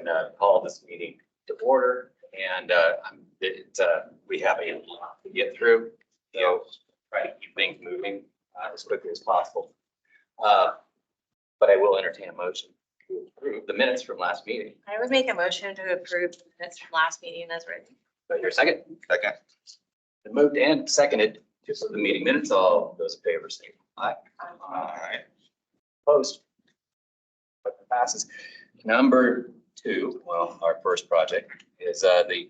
and call this meeting to order. And we have a lot to get through, so try to keep things moving as quickly as possible. But I will entertain a motion to approve the minutes from last meeting. I would make a motion to approve the minutes from last meeting as written. Do I hear a second? Second. Been moved and seconded to approve the meeting minutes. All those in favor say aye. Aye. Opposed? Motion passes. Number 2, well, our first project is the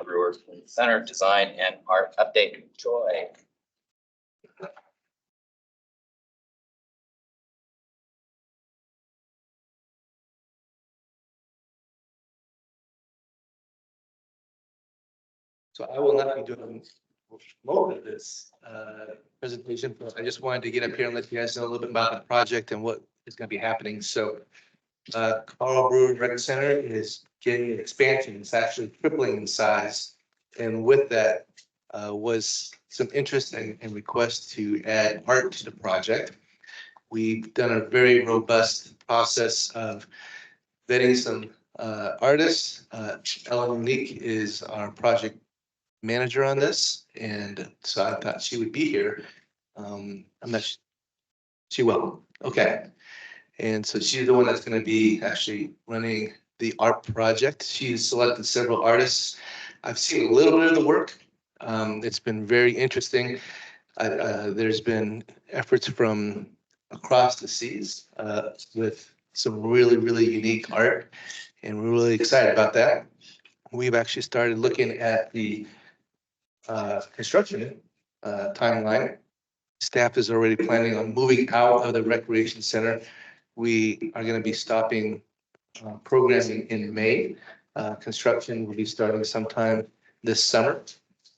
Brewer Center Design and Art Update. Joy. So I will not be doing most of this presentation, but I just wanted to get up here and let you guys know a little bit about the project and what is going to be happening. So Carl Brewer Rec Center is getting an expansion. It's actually tripling in size. And with that was some interest and request to add art to the project. We've done a very robust process of vetting some artists. Ellen Unique is our project manager on this, and so I thought she would be here. I'm not. She will. Okay, and so she's the one that's going to be actually running the art project. She's selected several artists. I've seen a little bit of the work. It's been very interesting. There's been efforts from across the seas with some really unique art, and we're really excited about that. We've actually started looking at the construction timeline. Staff is already planning on moving out of the recreation center. We are going to be stopping programming in May. Construction will be starting sometime this summer.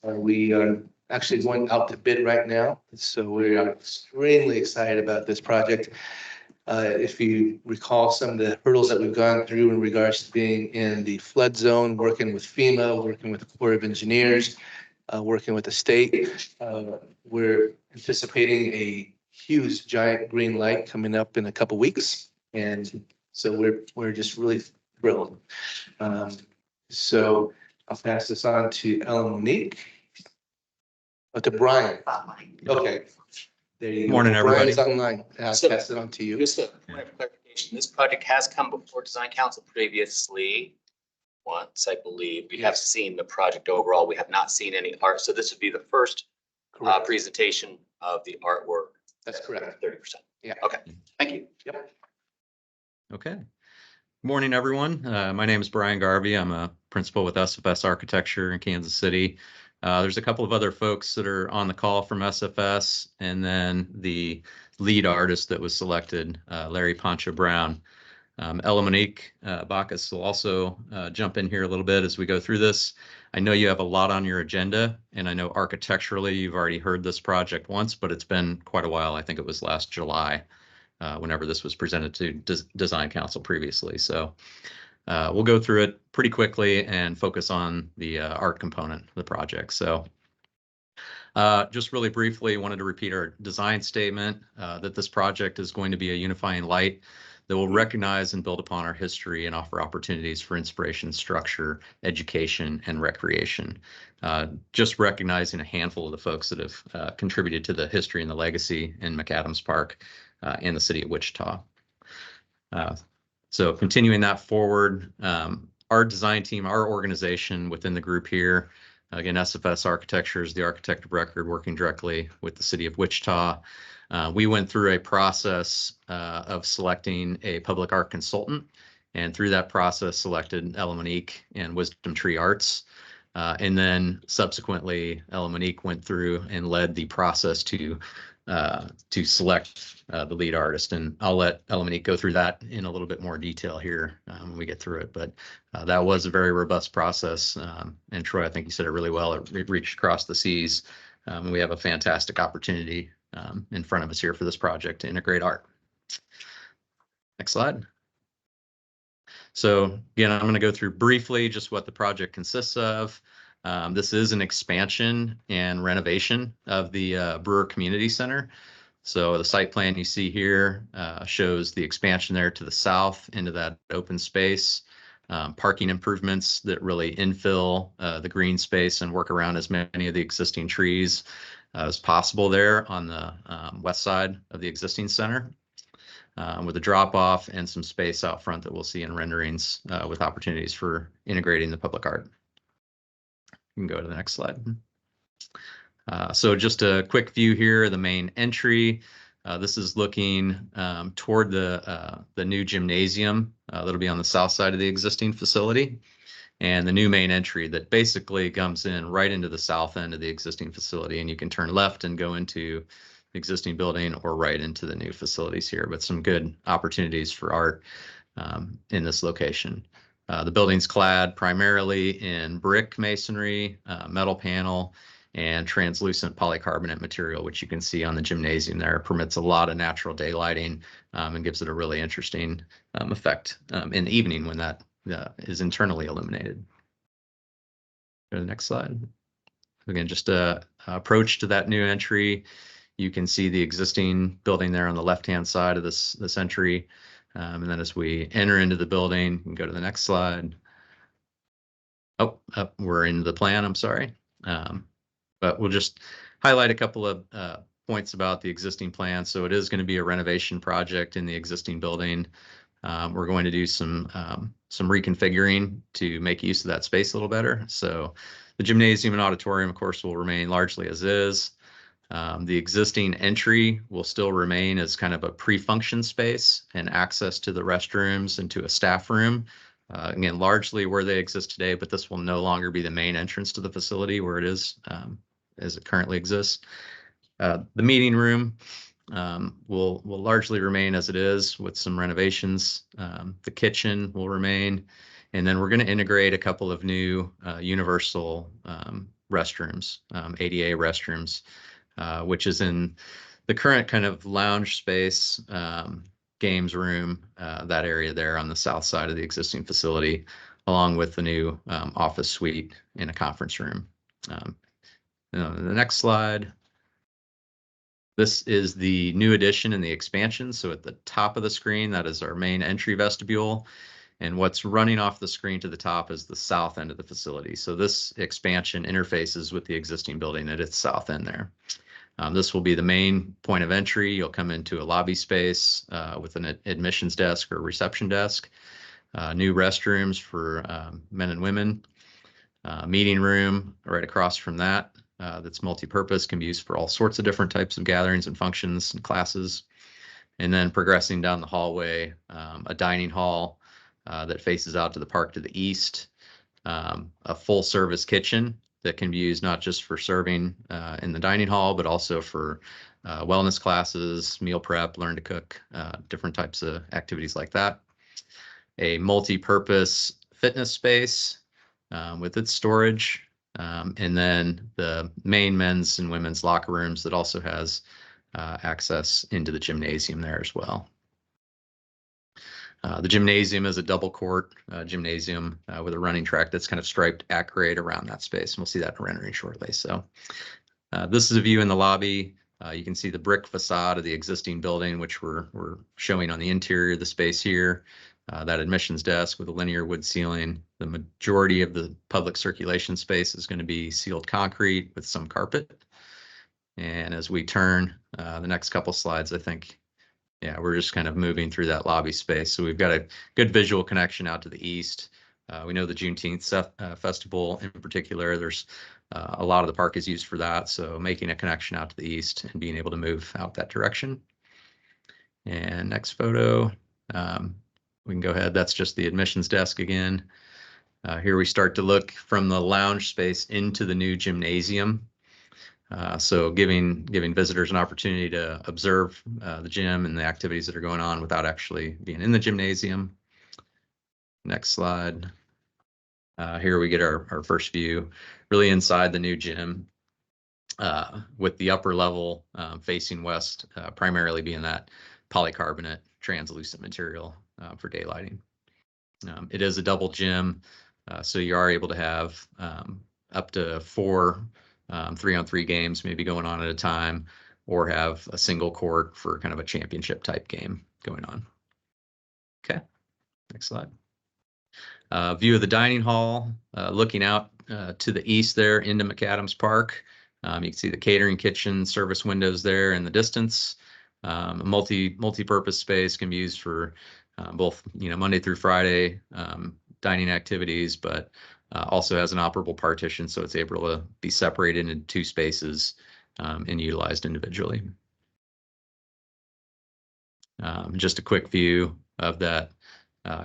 We are actually going out to bid right now, so we are extremely excited about this project. If you recall some of the hurdles that we've gone through in regards to being in the flood zone, working with FEMA, working with the Corps of Engineers, working with the state, we're anticipating a huge giant green light coming up in a couple weeks, and so we're just really thrilled. So I'll pass this on to Ellen Monique. To Brian. Okay. There you go. Morning, everybody. Brian's online. I'll pass it on to you. Just a point of clarification, this project has come before Design Council previously. Once, I believe. We have seen the project overall. We have not seen any art. So this would be the first presentation of the artwork. That's correct. 30%. Yeah. Okay. Thank you. Yep. Okay. Morning, everyone. My name is Brian Garvey. I'm a principal with SFS Architecture in Kansas City. There's a couple of other folks that are on the call from SFS, and then the lead artist that was selected, Larry Poncha Brown. Ella Monique Bacchus will also jump in here a little bit as we go through this. I know you have a lot on your agenda, and I know architecturally you've already heard this project once, but it's been quite a while. I think it was last July whenever this was presented to Design Council previously. So we'll go through it pretty quickly and focus on the art component of the project. So just really briefly, wanted to repeat our design statement that this project is going to be a unifying light that will recognize and build upon our history and offer opportunities for inspiration, structure, education, and recreation. Just recognizing a handful of the folks that have contributed to the history and the legacy in McAdams Park in the city of Wichita. So continuing that forward, our design team, our organization within the group here, again, SFS Architecture is the architect of record working directly with the city of Wichita. We went through a process of selecting a public art consultant, and through that process selected Ella Monique and Wisdom Tree Arts. And then subsequently, Ella Monique went through and led the process to select the lead artist. And I'll let Ella Monique go through that in a little bit more detail here when we get through it. But that was a very robust process. And Troy, I think you said it really well. It reached across the seas. We have a fantastic opportunity in front of us here for this project to integrate art. Next slide. So again, I'm going to go through briefly just what the project consists of. This is an expansion and renovation of the Brewer Community Center. So the site plan you see here shows the expansion there to the south into that open space. parking improvements that really infill the green space and work around as many of the existing trees as possible there on the west side of the existing center, with a drop off and some space out front that we'll see in renderings with opportunities for integrating the public art. You can go to the next slide. So just a quick view here, the main entry. This is looking toward the new gymnasium that'll be on the south side of the existing facility, and the new main entry that basically comes in right into the south end of the existing facility, and you can turn left and go into the existing building or right into the new facilities here, but some good opportunities for art in this location. The building's clad primarily in brick masonry, metal panel, and translucent polycarbonate material, which you can see on the gymnasium there. It permits a lot of natural daylighting and gives it a really interesting effect in the evening when that is internally illuminated. Go to the next slide. Again, just a approach to that new entry. You can see the existing building there on the left-hand side of this entry. And then as we enter into the building, you can go to the next slide. Oh, we're in the plan, I'm sorry. But we'll just highlight a couple of points about the existing plan. So it is going to be a renovation project in the existing building. We're going to do some reconfiguring to make use of that space a little better. So the gymnasium and auditorium, of course, will remain largely as is. The existing entry will still remain as kind of a pre-function space and access to the restrooms and to a staff room. Again, largely where they exist today, but this will no longer be the main entrance to the facility where it is as it currently exists. The meeting room will largely remain as it is with some renovations. The kitchen will remain, and then we're going to integrate a couple of new universal restrooms, ADA restrooms, which is in the current kind of lounge space, games room, that area there on the south side of the existing facility, along with the new office suite and a conference room. The next slide. This is the new addition and the expansion. So at the top of the screen, that is our main entry vestibule. And what's running off the screen to the top is the south end of the facility. So this expansion interfaces with the existing building at its south end there. This will be the main point of entry. You'll come into a lobby space with an admissions desk or reception desk, new restrooms for men and women, meeting room right across from that. That's multi-purpose, can be used for all sorts of different types of gatherings and functions and classes. And then progressing down the hallway, a dining hall that faces out to the park to the east, a full service kitchen that can be used not just for serving in the dining hall, but also for wellness classes, meal prep, learn to cook, different types of activities like that. A multi-purpose fitness space with its storage. And then the main men's and women's locker rooms that also has access into the gymnasium there as well. The gymnasium is a double court gymnasium with a running track that's kind of striped at grade around that space. And we'll see that in rendering shortly. So this is a view in the lobby. You can see the brick facade of the existing building, which we're showing on the interior of the space here. That admissions desk with a linear wood ceiling. The majority of the public circulation space is going to be sealed concrete with some carpet. And as we turn the next couple slides, I think, yeah, we're just kind of moving through that lobby space. So we've got a good visual connection out to the east. We know the Juneteenth festival in particular, there's a lot of the park is used for that. So making a connection out to the east and being able to move out that direction. And next photo. We can go ahead. That's just the admissions desk again. Here we start to look from the lounge space into the new gymnasium. So giving visitors an opportunity to observe the gym and the activities that are going on without actually being in the gymnasium. Next slide. Here we get our first view, really inside the new gym, with the upper level facing west, primarily being that polycarbonate translucent material for daylighting. It is a double gym, so you are able to have up to 4 3-on-3 games maybe going on at a time, or have a single court for kind of a championship type game going on. Okay, next slide. View of the dining hall, looking out to the east there into McAdams Park. You can see the catering kitchen service windows there in the distance. A multi-purpose space can be used for both, Monday through Friday dining activities, but also has an operable partition, so it's able to be separated into two spaces and utilized individually. Just a quick view of that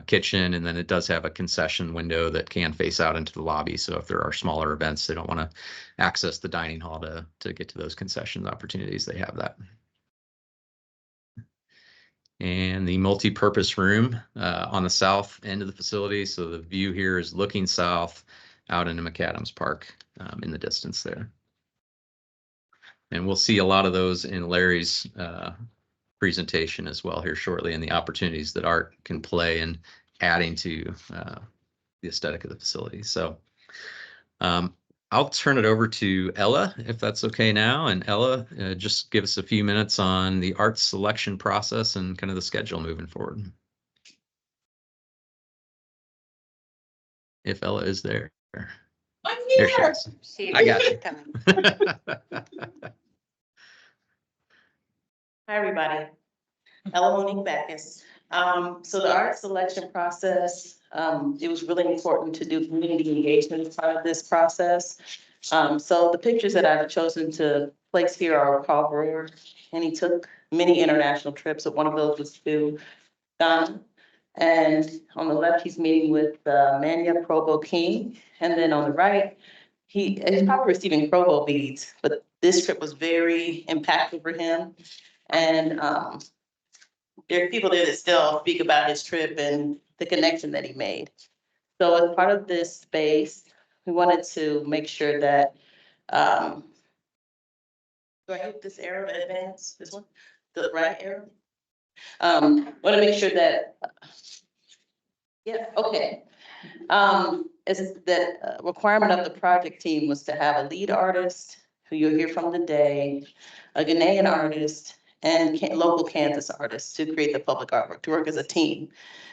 kitchen, and then it does have a concession window that can face out into the lobby. So if there are smaller events, they don't want to access the dining hall to get to those concessions opportunities, they have that. And the multi-purpose room on the south end of the facility. So the view here is looking south out into McAdams Park in the distance there. And we'll see a lot of those in Larry's presentation as well here shortly, and the opportunities that art can play in adding to the aesthetic of the facility. So I'll turn it over to Ella, if that's okay now. And Ella, just give us a few minutes on the art selection process and kind of the schedule moving forward. If Ella is there. I'm There here. she is. I got you. Hi, everybody. Ella Monique Backus. So the art selection process, it was really important to do community engagement as part of this process. So the pictures that I've chosen to place here are Carl Brewer, and he took many international trips, but one of those was to Ghana. And on the left, he's meeting with Mania Provo King, and then on the right, he's probably receiving Provo beads, but this trip was very impactful for him. And there are people there that still speak about his trip and the connection that he made. So as part of this space, we wanted to make sure that, do I hit this arrow to advance, this one, the right arrow? Want to make sure that, yeah, okay. Is that requirement of the project team was to have a lead artist who you'll hear from today, a Ghanaian artist, and local Kansas artists to create the public artwork, to work as a team.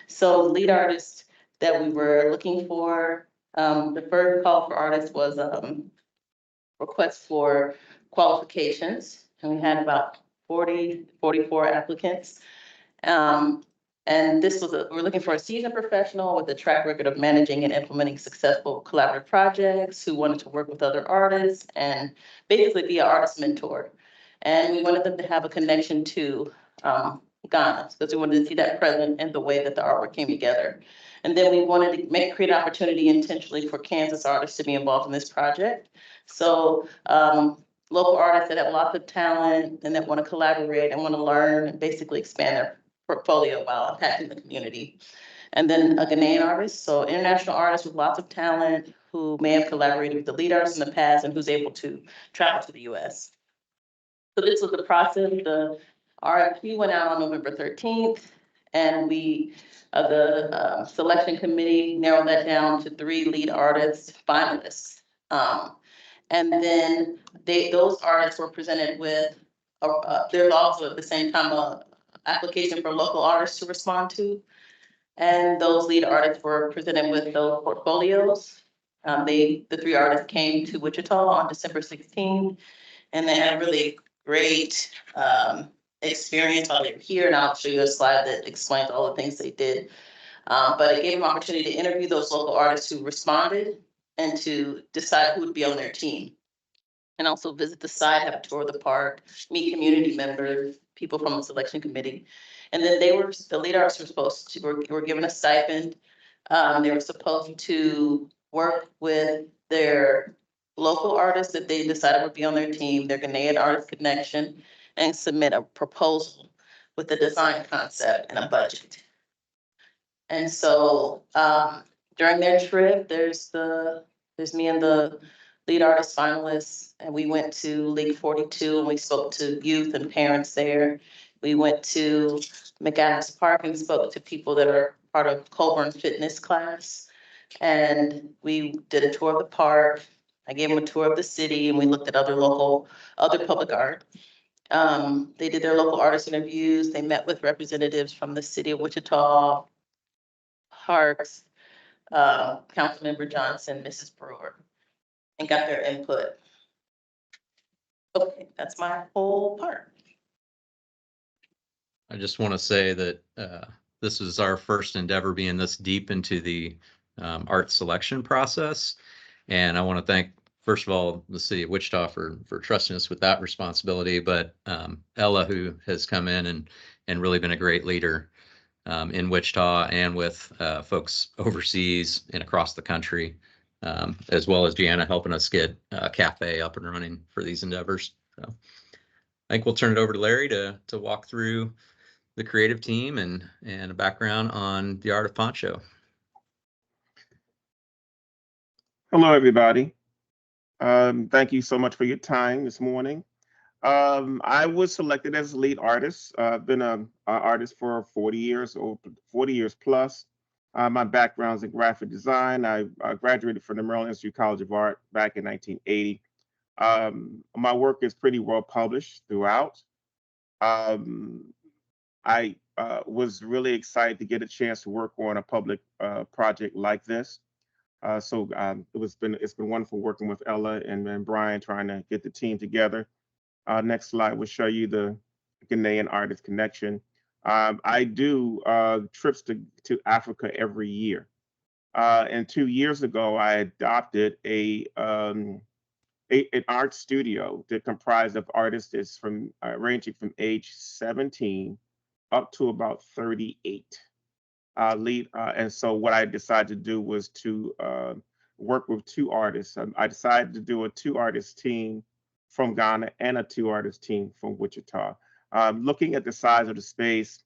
So the lead artist that we were looking for, the first call for artists was request for qualifications, and we had about 44 applicants. And this was we're looking for a seasoned professional with a track record of managing and implementing successful collaborative projects, who wanted to work with other artists and basically be an artist mentor. And we wanted them to have a connection to Ghana, because we wanted to see that present in the way that the artwork came together. And then we wanted to create an opportunity intentionally for Kansas artists to be involved in this project. So local artists that have lots of talent and that want to collaborate and want to learn and basically expand their portfolio while impacting the community. And then a Ghanaian artist, so international artist with lots of talent who may have collaborated with the lead artists in the past and who's able to travel to the US. So this was the process. The RFP went out on November 13th, and the selection committee narrowed that down to 3 lead artists finalists. And then those artists were presented with, there's also at the same time a application for local artists to respond to. And those lead artists were presented with those portfolios. The 3 artists came to Wichita on December 16th, and they had a really great experience while they were here. And I'll show you a slide that explains all the things they did. But it gave them an opportunity to interview those local artists who responded and to decide who would be on their team. And also visit the site, have a tour of the park, meet community members, people from the selection committee. And then the lead artists were supposed to, were given a stipend. They were supposed to work with their local artists that they decided would be on their team, their Ghanaian artist connection, and submit a proposal with a design concept and a budget. And so during their trip, there's me and the lead artist finalists, and we went to League 42 and we spoke to youth and parents there. We went to McAdams Park and spoke to people that are part of Colburn Fitness class. And we did a tour of the park. I gave them a tour of the city, and we looked at other public art. They did their local artist interviews. They met with representatives from the city of Wichita, parks, Councilmember Johnson, Mrs. Brewer, and got their input. Okay, that's my whole part. I just want to say that this is our first endeavor being this deep into the art selection process. And I want to thank, first of all, the city of Wichita for trusting us with that responsibility, but Ella, who has come in and really been a great leader in Wichita and with folks overseas and across the country, as well as Gianna helping us get a cafe up and running for these endeavors. So I think we'll turn it over to Larry to walk through the creative team and a background on the art of poncho. Hello, everybody. Thank you so much for your time this morning. I was selected as lead artist. I've been an artist for 40 years or 40 years plus. My background is in graphic design. I graduated from the Maryland Institute College of Art back in 1980. My work is pretty well published throughout. I was really excited to get a chance to work on a public project like this. It's been wonderful working with Ella and Brian trying to get the team together. Next slide will show you the Ghanaian Artist Connection. I do trips to Africa every year. And 2 years ago, I adopted an art studio that comprised of artists that's from ranging from age 17 up to about 38. And so what I decided to do was to work with 2 artists. I decided to do a 2-artist team from Ghana and a 2-artist team from Wichita. Looking at the size of the space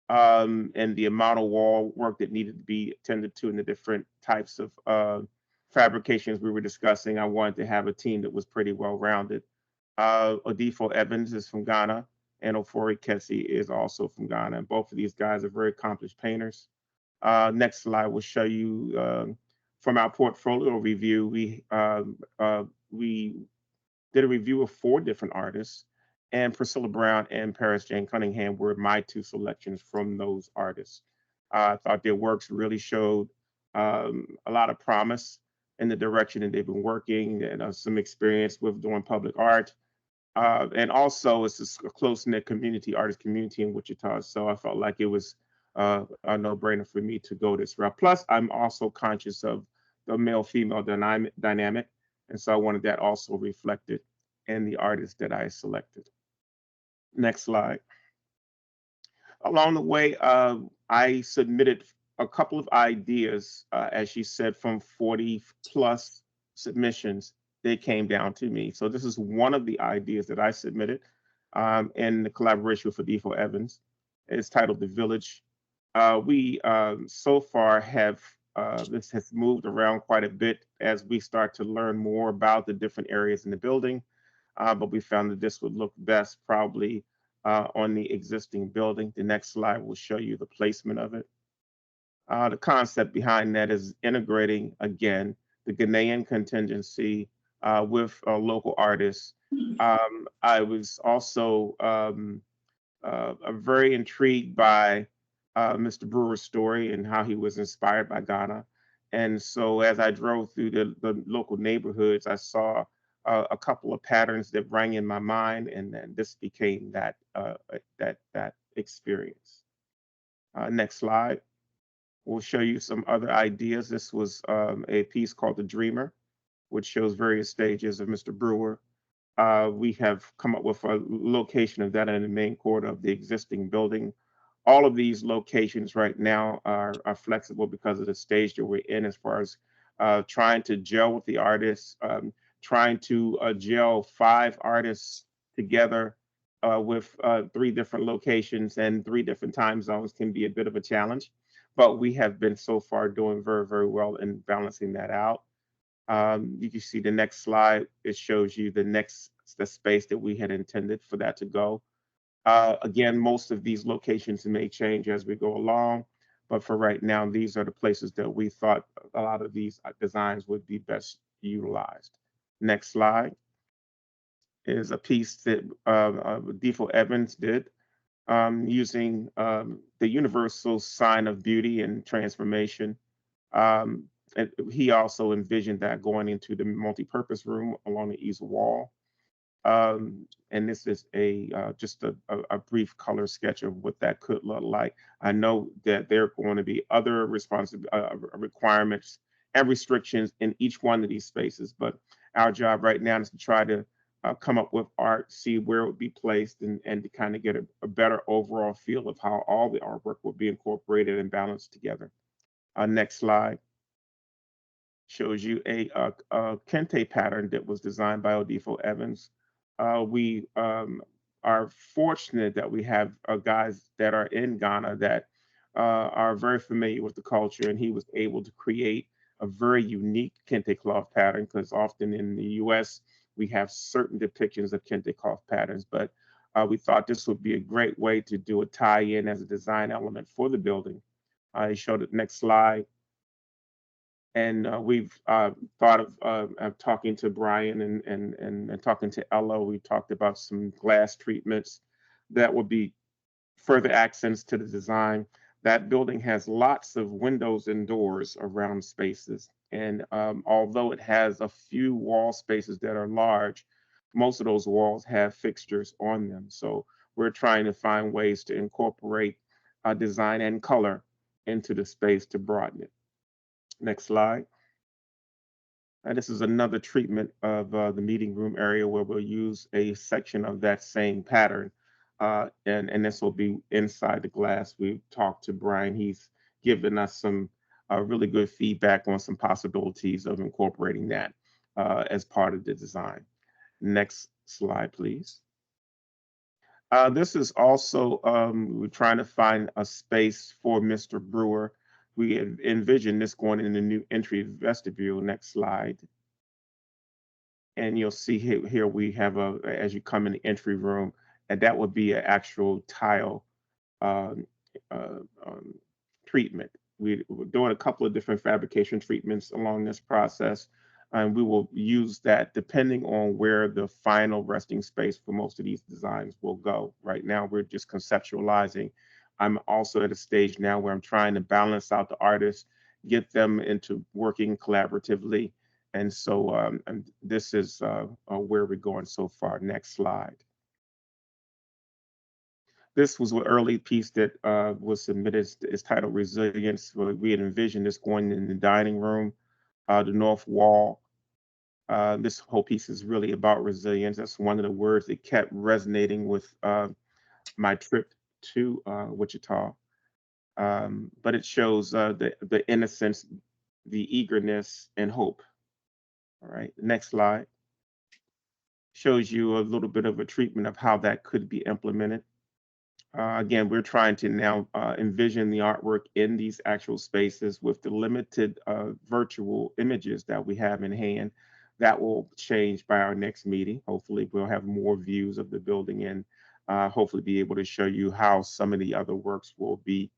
and the amount of wall work that needed to be attended to and the different types of fabrications we were discussing, I wanted to have a team that was pretty well-rounded. Odifo Evans is from Ghana, and Ofori Kessie is also from Ghana. And both of these guys are very accomplished painters. Next slide will show you from our portfolio review. We did a review of 4 different artists, and Priscilla Brown and Paris Jane Cunningham were my 2 selections from those artists. I thought their works really showed a lot of promise in the direction that they've been working, and some experience with doing public art. And also, it's a close-knit community, artist community in Wichita. So I felt like it was a no-brainer for me to go this route. Plus, I'm also conscious of the male-female dynamic. And so I wanted that also reflected in the artists that I selected. Next slide. Along the way, I submitted a couple of ideas, as she said, from 40 plus submissions. They came down to me. So this is one of the ideas that I submitted in the collaboration with Odifo Evans. It's titled The Village. We so far have, this has moved around quite a bit as we start to learn more about the different areas in the building, but we found that this would look best probably on the existing building. The next slide will show you the placement of it. The concept behind that is integrating, again, the Ghanaian contingency with local artists. I was also very intrigued by Mr. Brewer's story and how he was inspired by Ghana. And so as I drove through the local neighborhoods, I saw a couple of patterns that rang in my mind, and then this became that experience. Next slide. We'll show you some other ideas. This was a piece called The Dreamer, which shows various stages of Mr. Brewer. We have come up with a location of that in the main court of the existing building. All of these locations right now are flexible because of the stage that we're in as far as trying to gel with the artists, trying to gel 5 artists together with 3 different locations and 3 different time zones can be a bit of a challenge. But we have been so far doing very, very well in balancing that out. You can see the next slide. It shows you the space that we had intended for that to go. Again, most of these locations may change as we go along, but for right now, these are the places that we thought a lot of these designs would be best utilized. Next slide is a piece that Odifo Evans did using the universal sign of beauty and transformation. And he also envisioned that going into the multi-purpose room along the east wall. And this is just a brief color sketch of what that could look like. I know that there are going to be other requirements and restrictions in each one of these spaces, but our job right now is to try to come up with art, see where it would be placed, and to kind of get a better overall feel of how all the artwork will be incorporated and balanced together. Next slide shows you a kente pattern that was designed by Odifo Evans. We are fortunate that we have guys that are in Ghana that are very familiar with the culture, and he was able to create a very unique kente cloth pattern, because often in the US, we have certain depictions of kente cloth patterns, but we thought this would be a great way to do a tie-in as a design element for the building. I showed it next slide. And we've thought of talking to Brian and talking to Ella. We talked about some glass treatments that would be further accents to the design. That building has lots of windows and doors around spaces. And although it has a few wall spaces that are large, most of those walls have fixtures on them. So we're trying to find ways to incorporate design and color into the space to broaden it. Next slide. And this is another treatment of the meeting room area where we'll use a section of that same pattern. And this will be inside the glass. We've talked to Brian. He's given us some really good feedback on some possibilities of incorporating that as part of the design. Next slide, please. This is also, we're trying to find a space for Mr. Brewer. We envision this going in the new entry vestibule. Next slide. And you'll see here we have as you come in the entry room, and that would be an actual tile um, uh, um, treatment. We're doing a couple of different fabrication treatments along this process, and we will use that depending on where the final resting space for most of these designs will go. Right now, we're just conceptualizing. I'm also at a stage now where I'm trying to balance out the artists, get them into working collaboratively. And so and this is where we're going so far. Next slide. This was an early piece that was submitted. It's titled Resilience. We had envisioned this going in the dining room, the north wall. This whole piece is really about resilience. That's one of the words that kept resonating with my trip to Wichita. But it shows the innocence, the eagerness, and hope. All right, next slide. Shows you a little bit of a treatment of how that could be implemented. Again, we're trying to now envision the artwork in these actual spaces with the limited virtual images that we have in hand. That will change by our next meeting. Hopefully, we'll have more views of the building and hopefully be able to show you how some of the other works will be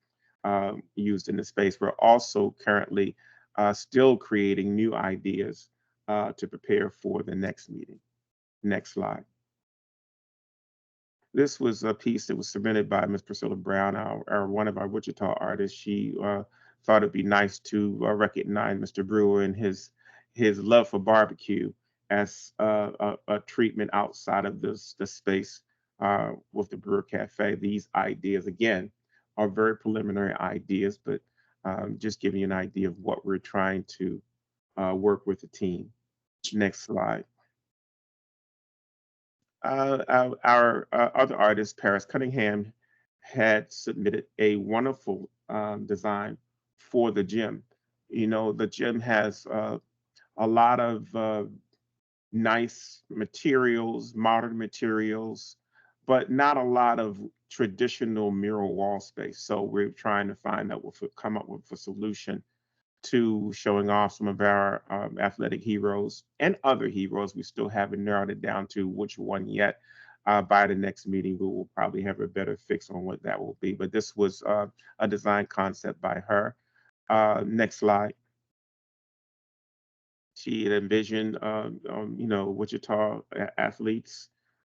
used in the space. We're also currently still creating new ideas to prepare for the next meeting. Next slide. This was a piece that was submitted by Ms. Priscilla Brown, one of our Wichita artists. She thought it'd be nice to recognize Mr. Brewer and his love for barbecue as a treatment outside of the space with the Brewer Cafe. These ideas, again, are very preliminary ideas, but just giving you an idea of what we're trying to work with the team. Next slide. Our other artist, Paris Cunningham, had submitted a wonderful design for the gym. You know, the gym has a lot of nice materials, modern materials, but not a lot of traditional mural wall space. So we're trying to come up with a solution to showing off some of our athletic heroes and other heroes. We still haven't narrowed it down to which one yet. By the next meeting, we will probably have a better fix on what that will be. But this was a design concept by her. Next slide. She had envisioned, Wichita athletes,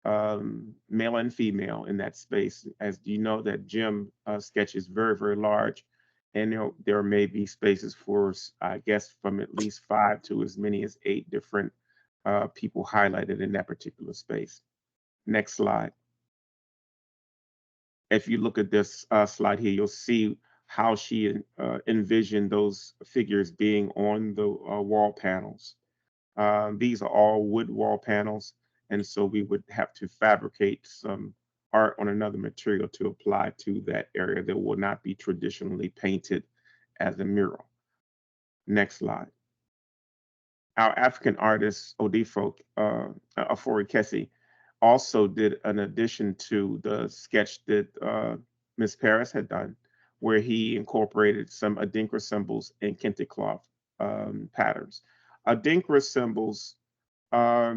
male and female in that space. As you know, that gym sketch is very, very large. And there may be spaces for, I guess, from at least 5 to as many as 8 different people highlighted in that particular space. Next slide. If you look at this slide here, you'll see how she envisioned those figures being on the wall panels. These are all wood wall panels, and so we would have to fabricate some art on another material to apply to that area that will not be traditionally painted as a mural. Next slide. Our African artist, Odifo Afori Kessie, also did an addition to the sketch that Ms. Paris had done, where he incorporated some Adinkra symbols and kente cloth patterns. Adinkra symbols are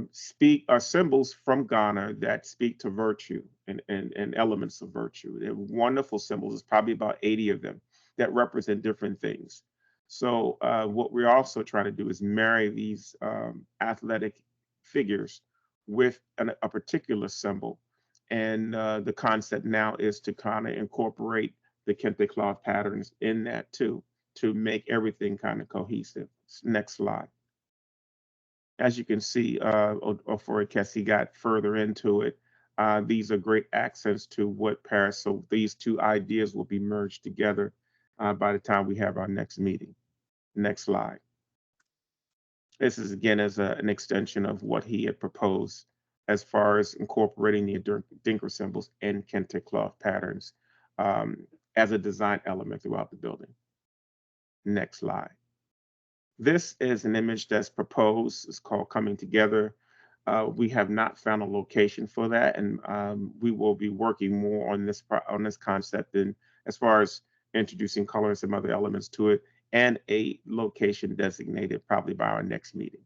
symbols from Ghana that speak to virtue and elements of virtue. They're wonderful symbols. There's probably about 80 of them that represent different things. So what we're also trying to do is marry these athletic figures with a particular symbol. And the concept now is to kind of incorporate the kente cloth patterns in that too, to make everything kind of cohesive. Next slide. As you can see, Ofori Kessie got further into it. These are great accents to what Paris, so these two ideas will be merged together by the time we have our next meeting. Next slide. This is again as an extension of what he had proposed as far as incorporating the Adinkra symbols and kente cloth patterns as a design element throughout the building. Next slide. This is an image that's proposed. It's called Coming Together. We have not found a location for that, and we will be working more on this concept, and as far as introducing color and some other elements to it, and a location designated probably by our next meeting.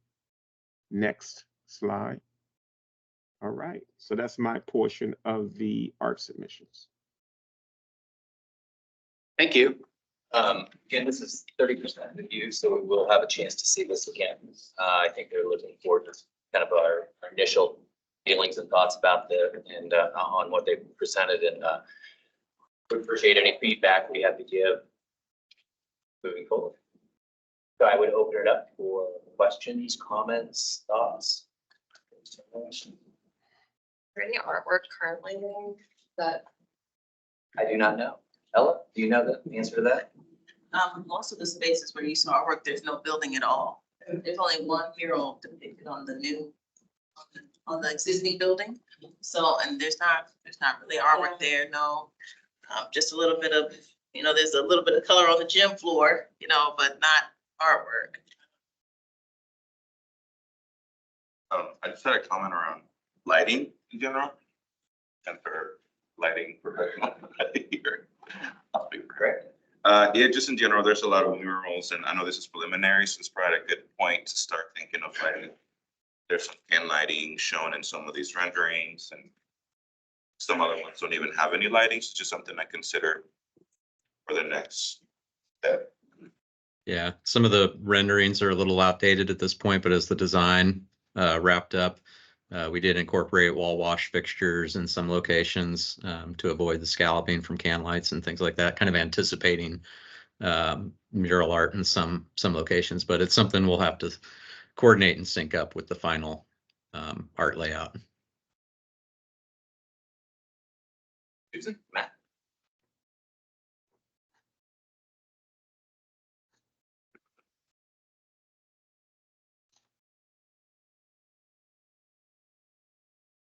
Next slide. All right, so that's my portion of the art submissions. Thank you. Again, this is 30% of you, so we will have a chance to see this again. I think they're looking forward to kind of our initial feelings and thoughts about on what they presented, and we appreciate any feedback we have to give moving forward. So I would open it up for questions, comments, thoughts. Is there any artwork currently there that? I do not know. Ella, do you know the answer to that? Most of the spaces where you saw artwork, there's no building at all. There's only one mural depicted on on the existing building. So, and there's not really artwork there, no. Just a little bit of, there's a little bit of color on the gym floor, but not artwork. I just had a comment around lighting in general, and for lighting professional here. I'll be correct. Yeah, just in general, there's a lot of murals, and I know this is preliminary, so it's probably a good point to start thinking of lighting. There's some can lighting shown in some of these renderings, and some other ones don't even have any lighting. It's just something I consider for the next step. Yeah, some of the renderings are a little outdated at this point, but as the design wrapped up, we did incorporate wall wash fixtures in some locations to avoid the scalloping from can lights and things like that, kind of anticipating mural art in some locations, but it's something we'll have to coordinate and sync up with the final art layout. Susan, Matt.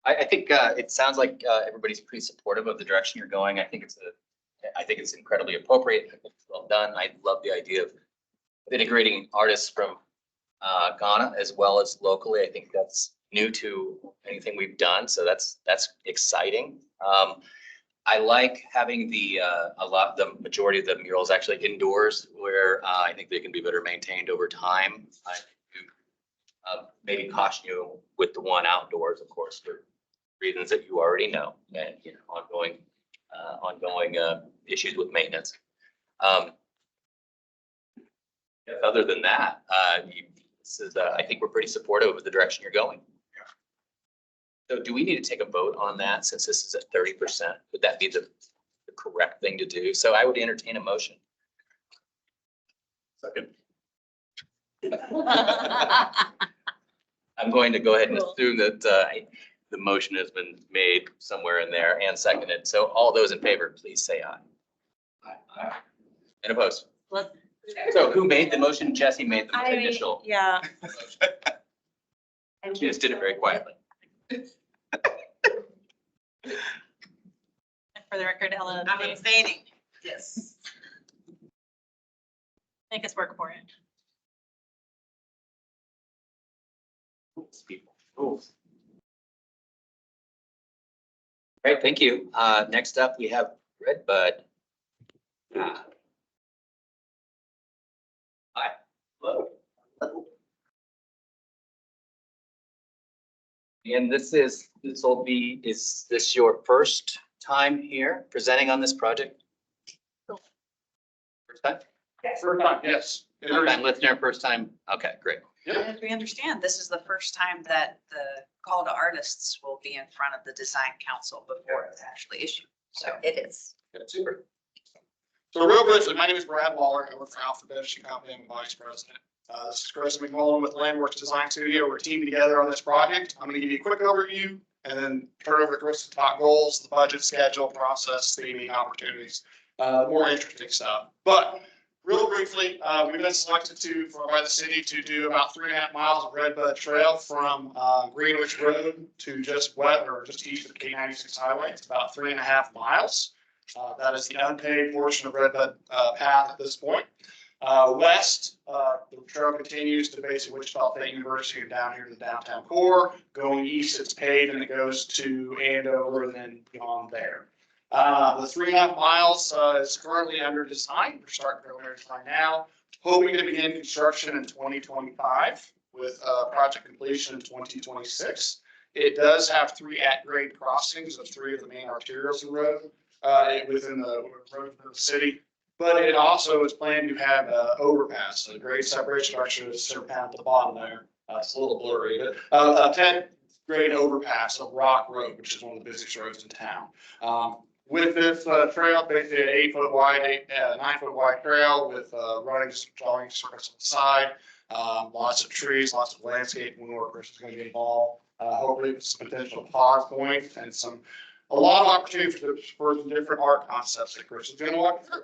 I think it sounds like everybody's pretty supportive of the direction you're going. I think it's incredibly appropriate. I think it's well done. I love the idea of integrating artists from Ghana as well as locally. I think that's new to anything we've done, so that's exciting. I like having the majority of the murals actually indoors, where I think they can be better maintained over time. I do maybe caution you with the one outdoors, of course, for reasons that you already know, and ongoing issues with maintenance. Other than that, I think we're pretty supportive of the direction you're going. So do we need to take a vote on that, since this is at 30%? Would that be the correct thing to do? So I would entertain a motion. Second. I'm going to go ahead and assume that the motion has been made somewhere in there and seconded. So all those in favor, please say aye. Aye. And opposed? Let- So who made the motion? Jesse made the I mean, initial. yeah. She just did it very quietly. For the record, Ellen, I'm abstaining. Yes. make us work for it. People. Great, thank you. Next up, we have Redbud. Hi. Hello. And is this your first time here presenting on this project? First time? Yes. First time, yes. First time listener, first time? Okay, great. As we understand, this is the first time that the call to artists will be in front of the design council before it's actually issued. So It is. Yeah, super. So real briefly, my name is Brad Waller. I work for Alpha Finishing Company. I'm vice president. This is Chris McMullen with Landworks Design Studio. We're teaming together on this project. I'm going to give you a quick overview and then turn over to Chris to talk goals, the budget, schedule, process, theming, opportunities, more interesting stuff. But real briefly, we've been selected by the city to do about 3.5 miles of Redbud Trail from Greenwich Road to just east of K96 Highway. It's about 3.5 miles. That is the unpaved portion of Redbud path at this point. West, the trail continues to basically Wichita State University and down here to the downtown core. Going east, it's paved and it goes to Andover and then beyond there. The 3.5 miles is currently under design. We're starting preliminary design now. Hoping to begin construction in 2025 with project completion in 2026. It does have 3 at-grade crossings of 3 of the main arterials of the road within the road of the city. But it also is planned to have an overpass, a grade separation structure is sort of at the bottom there. It's a little blurry, but a 10-grade overpass of Rock Road, which is one of the busiest roads in town. With this trail, basically an 8-foot wide, 9-foot wide trail with running, jogging circuits on the side, lots of trees, lots of landscaping workers is going to be involved. Hopefully with some potential pause points and a lot of opportunity for different art concepts that Chris is going to walk through.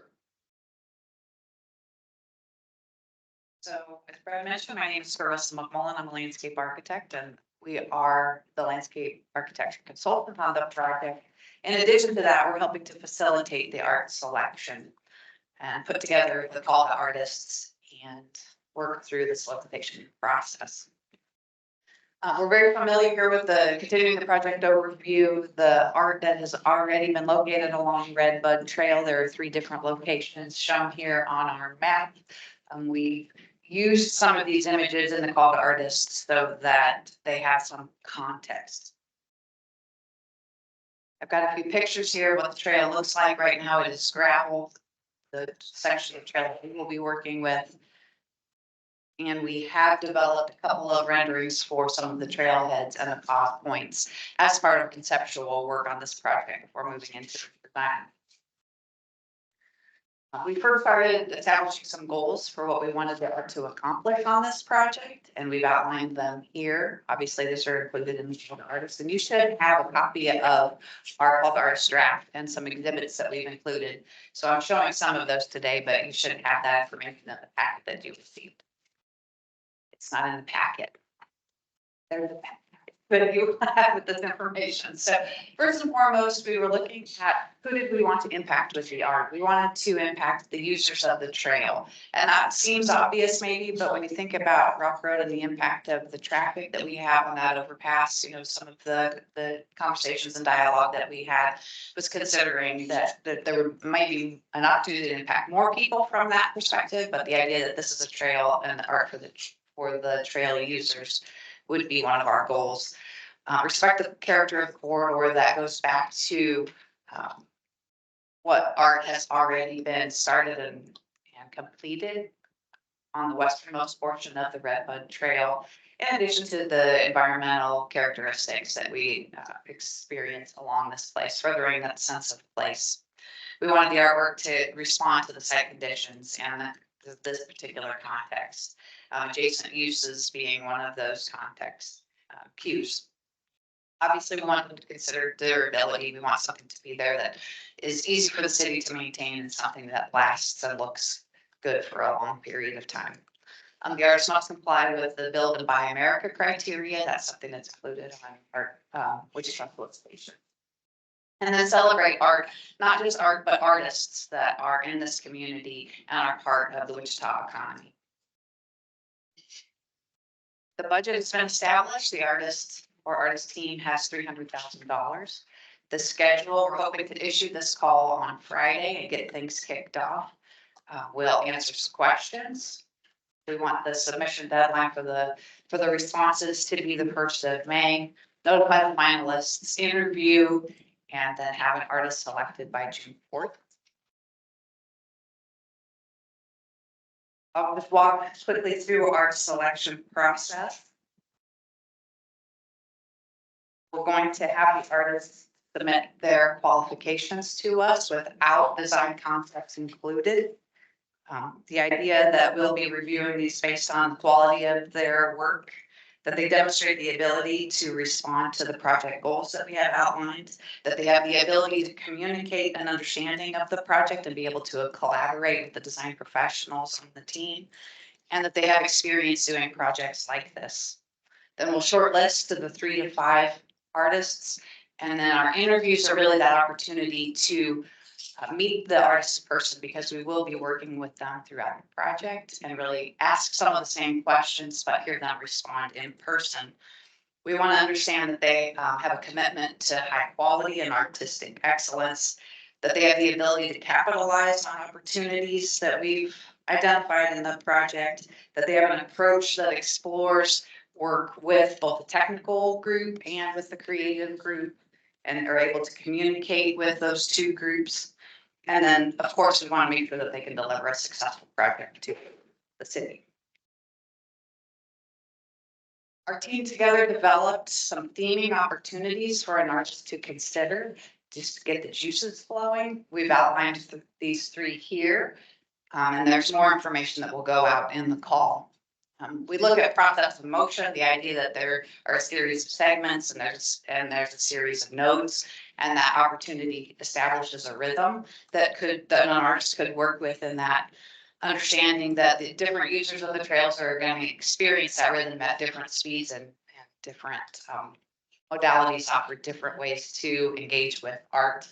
So as Brad mentioned, my name is Carissa McMullen. I'm a landscape architect and we are the landscape architecture consultant on the project. In addition to that, we're helping to facilitate the art selection and put together the call to artists and work through the solicitation process. We're very familiar with continuing the project overview, the art that has already been located along Redbud Trail. There are 3 different locations shown here on our map. We used some of these images in the call to artists so that they have some context. I've got a few pictures here of what the trail looks like right now. It is gravel, the section of trail we will be working with. And we have developed a couple of renderings for some of the trailheads and the pause points as part of conceptual work on this project before moving into the design. We first started establishing some goals for what we wanted to accomplish on this project, and we've outlined them here. Obviously, these are included in the call to artists, and you should have a copy of our call to artists draft and some exhibits that we've included. So I'm showing some of those today, but you should have that information in the packet that you received. It's not in the packet. There's a packet, but you have with this information. So first and foremost, we were looking at who did we want to impact with the art. We wanted to impact the users of the trail. And that seems obvious maybe, but when you think about Rock Road and the impact of the traffic that we have on that overpass, you know, some of the conversations and dialogue that we had was considering that there might be an opportunity to impact more people from that perspective, but the idea that this is a trail and the art for the trail users would be one of our goals. Respect the character of the corridor. That goes back to what art has already been started and completed on the westernmost portion of the Redbud Trail, in addition to the environmental characteristics that we experience along this place, furthering that sense of place. We wanted the artwork to respond to the site conditions and this particular context. Adjacent uses being one of those context cues. Obviously, we want them to consider durability. We want something to be there that is easy for the city to maintain and something that lasts and looks good for a long period of time. The artist must comply with the Build and Buy America criteria. That's something that's included on our Wichita solicitation. And then celebrate art, not just art, but artists that are in this community and are part of the Wichita economy. The budget has been established. The artist or artist team has $300,000. The schedule, we're hoping to issue this call on Friday and get things kicked off. We'll answer some questions. We want the submission deadline for the responses to be the 1st of May. Notify the finalists, interview, and then have an artist selected by June 4th. I'll just walk quickly through our selection process. We're going to have the artists submit their qualifications to us without design concepts included. The idea that we'll be reviewing these based on the quality of their work, that they demonstrate the ability to respond to the project goals that we have outlined, that they have the ability to communicate an understanding of the project and be able to collaborate with the design professionals on the team, and that they have experience doing projects like this. Then we'll shortlist to the 3 to 5 artists, and then our interviews are really that opportunity to meet the artist in person, because we will be working with them throughout the project and really ask some of the same questions, but hear them respond in person. We want to understand that they have a commitment to high quality and artistic excellence, that they have the ability to capitalize on opportunities that we've identified in the project, that they have an approach that explores work with both the technical group and with the creative group, and are able to communicate with those two groups. And then, of course, we want to make sure that they can deliver a successful project to the city. Our team together developed some theming opportunities for an artist to consider, just to get the juices flowing. We've outlined these 3 here, and there's more information that will go out in the call. We look at process of motion, the idea that there are a series of segments and there's a series of notes, and that opportunity establishes a rhythm that an artist could work with, in that understanding that the different users of the trails are going to experience that rhythm at different speeds, and different modalities offer different ways to engage with art.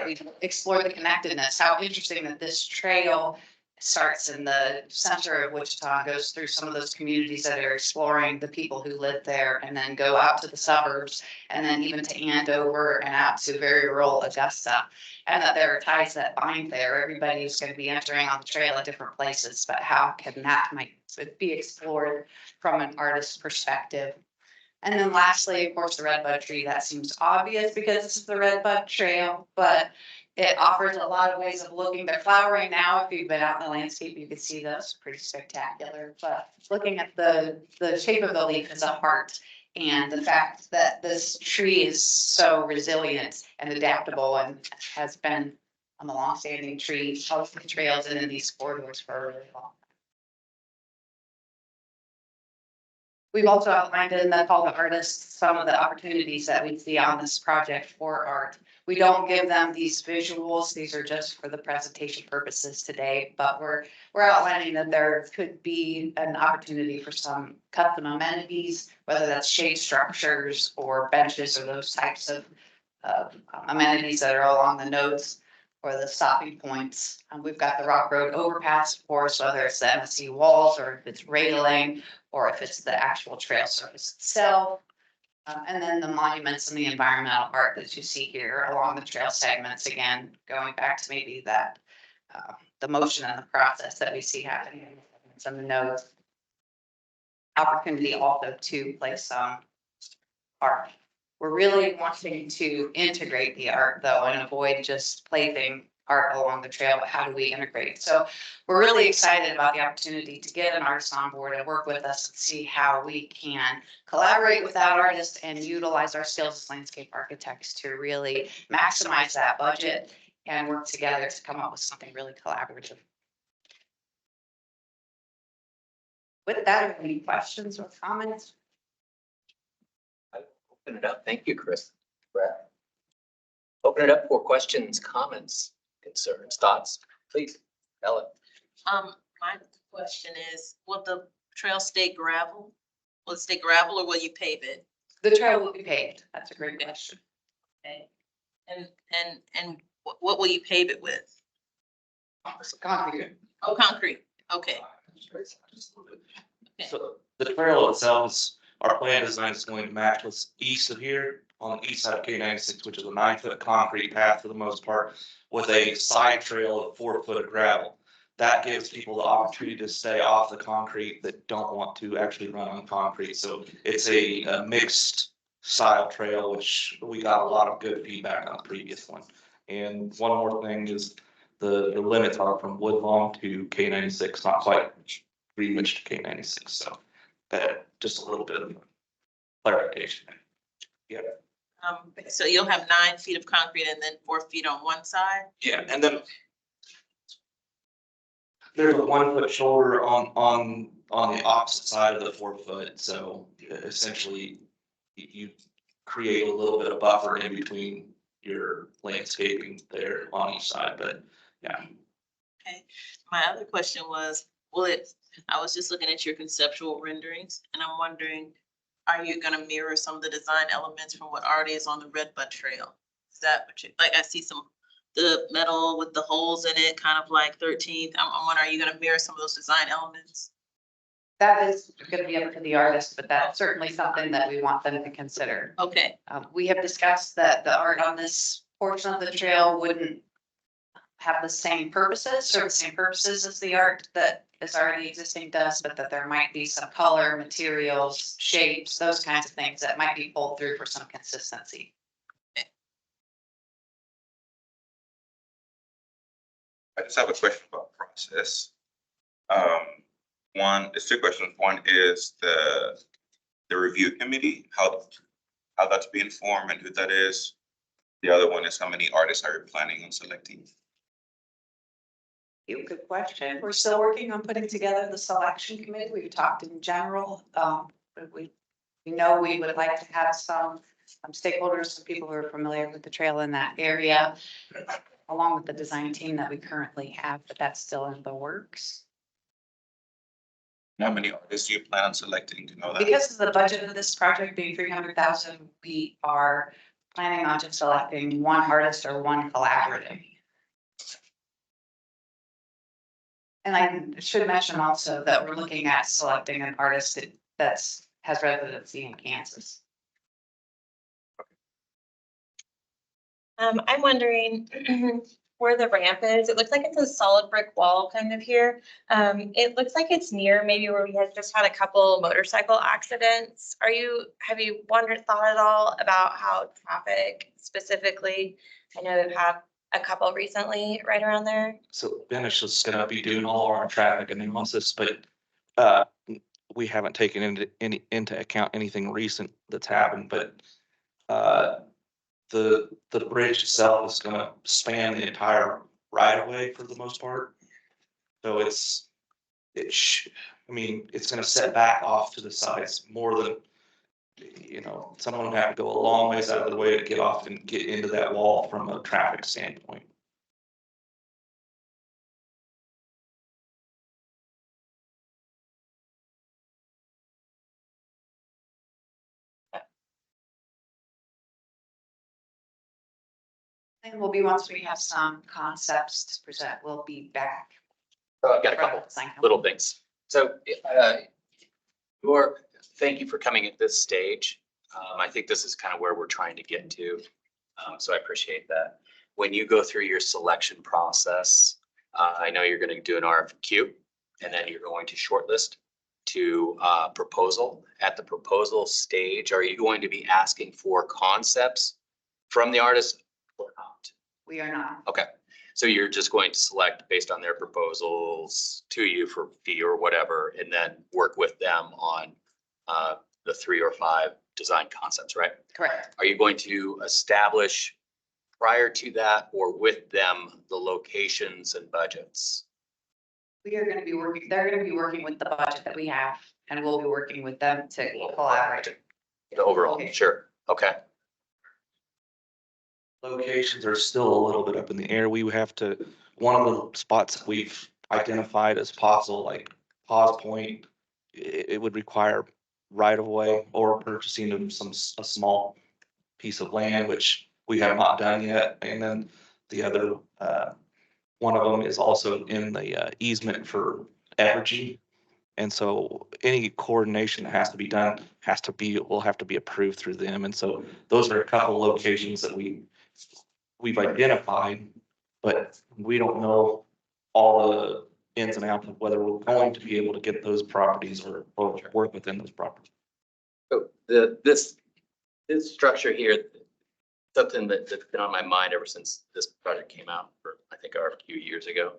We explore the connectedness, how interesting that this trail starts in the center of Wichita, goes through some of those communities that are exploring the people who live there, and then go out to the suburbs, and then even to Andover and out to very rural Augusta. And that there are ties that bind there. Everybody's going to be entering on the trail at different places, but how can that might be explored from an artist's perspective? And then lastly, of course, the redbud tree. That seems obvious because this is the redbud trail, but it offers a lot of ways of looking. They're flowering now. If you've been out in the landscape, you can see those, pretty spectacular. But looking at the shape of the leaf is a heart, and the fact that this tree is so resilient and adaptable and has been on the longstanding tree, healthy trails and in these corridors for a really long time. We've also outlined in the call to artists some of the opportunities that we see on this project for art. We don't give them these visuals. These are just for the presentation purposes today, but we're outlining that there could be an opportunity for some custom amenities, whether that's shade structures or benches or those types of amenities that are along the nodes or the stopping points. We've got the Rock Road overpass, of course, whether it's the MSC walls or if it's railing or if it's the actual trail surface itself. And then the monuments and the environmental art that you see here along the trail segments, again, going back to maybe that, the motion and the process that we see happening in some of the nodes. Opportunity also to place some art. We're really wanting to integrate the art though, and avoid just placing art along the trail, but how do we integrate? So we're really excited about the opportunity to get an artist on board and work with us and see how we can collaborate with that artist and utilize our skills as landscape architects to really maximize that budget and work together to come up with something really collaborative. With that, are there any questions or comments? Open it up. Thank you, Chris. Brad. Open it up for questions, comments, concerns, thoughts, please. Ellen. My question is, will the trail stay gravel? Will it stay gravel or will you pave it? The trail will be paved. That's a great question. Okay. And what will you pave it with? Concrete. Oh, concrete. Okay. So the trail itself is, our plan design is going to match what's east of here, on the east side of K-96, which is a 9-foot concrete path for the most part, with a side trail of 4 foot of gravel. That gives people the opportunity to stay off the concrete that don't want to actually run on concrete. So it's a mixed style trail, which we got a lot of good feedback on the previous one. And one more thing is the limits are from Woodlawn to K-96, not quite Greenwich to K-96. So just a little bit of clarification. Yeah. So you'll have 9 feet of concrete and then 4 feet on one side? Yeah, and then there's a 1 foot shoulder on the opposite side of the 4 foot, so essentially you create a little bit of buffer in between your landscaping there on each side, but yeah. Okay. My other question was, I was just looking at your conceptual renderings and I'm wondering, are you gonna mirror some of the design elements from what already is on the Redbud Trail? Is that what you, like, I see the metal with the holes in it, kind of like 13th. I'm wondering, are you gonna mirror some of those design elements? That is going to be up to the artist, but that's certainly something that we want them to consider. Okay, We have discussed that the art on this portion of the trail wouldn't have the same purposes as the art that is already existing does, but that there might be some color, materials, shapes, those kinds of things that might be pulled through for some consistency. I just have a question about process. There's 2 questions. One is the review committee, how that's being formed and who that is. The other one is how many artists are you planning on selecting? Good question. We're still working on putting together the selection committee. We've talked in general. We know we would like to have some stakeholders, some people who are familiar with the trail in that area, along with the design team that we currently have, but that's still in the works. How many artists do you plan on selecting? Do you know that? Because of the budget of this project being 300,000, we are planning on just selecting one artist or one collaborative. And I should mention also that we're looking at selecting an artist that has residency in Kansas. I'm wondering where the ramp is. It looks like it's a solid brick wall kind of here. It looks like it's near maybe where we had just had a couple motorcycle accidents. Have you thought at all about how traffic specifically? I know we've had a couple recently right around there. So Benish is gonna be doing all our traffic analysis, but we haven't taken into account anything recent that's happened, but the bridge itself is gonna span the entire right of way for the most part. So it's gonna set back off to the sides more than, someone would have to go a long ways out of the way to get off and get into that wall from a traffic standpoint. And will be once we have some concepts to present, we'll be back. I've got a couple little things. So, thank you for coming at this stage. I think this is kind of where we're trying to get to. So I appreciate that. When you go through your selection process, I know you're going to do an RFQ and then you're going to shortlist to proposal. At the proposal stage, are you going to be asking for concepts from the artist or not? We are not. Okay. So you're just going to select based on their proposals to you for fee or whatever, and then work with them on the 3 or 5 design concepts, right? Correct. Are you going to establish prior to that or with them the locations and budgets? We are gonna be working, they're gonna be working with the budget that we have, and we'll be working with them to collaborate. The overall, Okay. sure, okay. Locations are still a little bit up in the air. We would have to, one of the spots that we've identified as possible, like Pause Point, it would require right of way or purchasing of a small piece of land, which we have not done yet. And then the other, one of them is also in the easement for Evergy. And so any coordination that has to be done will have to be approved through them. And so those are a couple locations that we've identified, but we don't know all the ins and outs of whether we're going to be able to get those properties or work within those properties. So this structure here, something that's been on my mind ever since this project came out for, I think, a few years ago.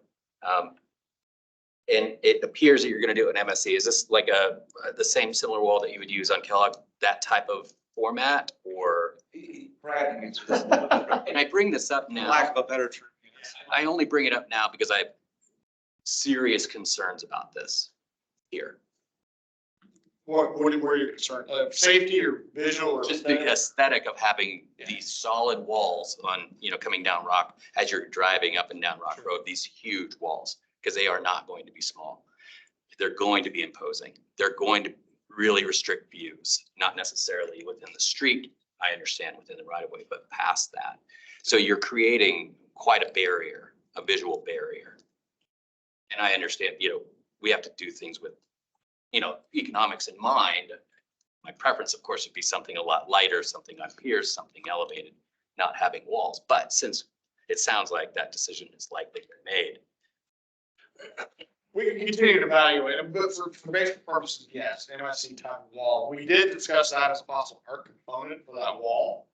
And it appears that you're gonna do an MSC. Is this like the same similar wall that you would use on Kellogg, that type of format, or? And I bring this up now. Lack of a better term. I only bring it up now because I have serious concerns about this here. What are you concerned? Safety or visual or? Just the aesthetic of having these solid walls on, coming down Rock, as you're driving up and down Rock Road, these huge walls, because they are not going to be small. They're going to be imposing. They're going to really restrict views, not necessarily within the street, I understand, within the right of way, but past that. So you're creating quite a barrier, a visual barrier. And I understand, we have to do things with, economics in mind. My preference, of course, would be something a lot lighter, something on piers, something elevated, not having walls. But since it sounds like that decision is likely to be made. We can continue to evaluate them, but for basic purposes, yes, MSC type of wall. We did discuss that as a possible art component for that wall.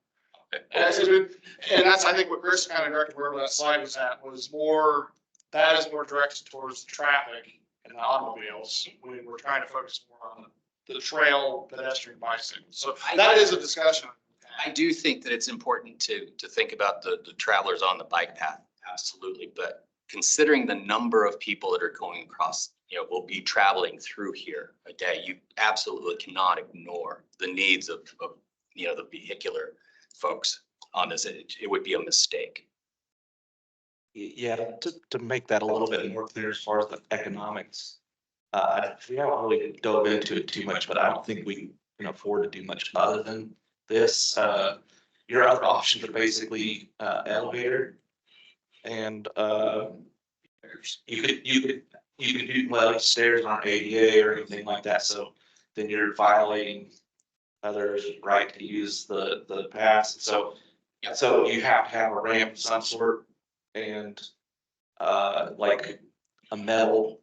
And that's, I think, what Chris kind of directed wherever that slide was at, that is more directed towards the traffic and the automobiles. When we're trying to focus more on the trail, pedestrian, bicycle. So that is a discussion. I do think that it's important to think about the travelers on the bike path, absolutely. But considering the number of people that are going across, will be traveling through here a day, you absolutely cannot ignore the needs of the vehicular folks on this. It would be a mistake. Yeah, to make that a little bit more clear as far as the economics, we haven't really dove into it too much, but I don't think we can afford to do much other than this. Your other options are basically elevator, and you could do, well, stairs aren't ADA or anything like that, so then you're violating others' right to use the pass. So you have to have a ramp of some sort, and like a metal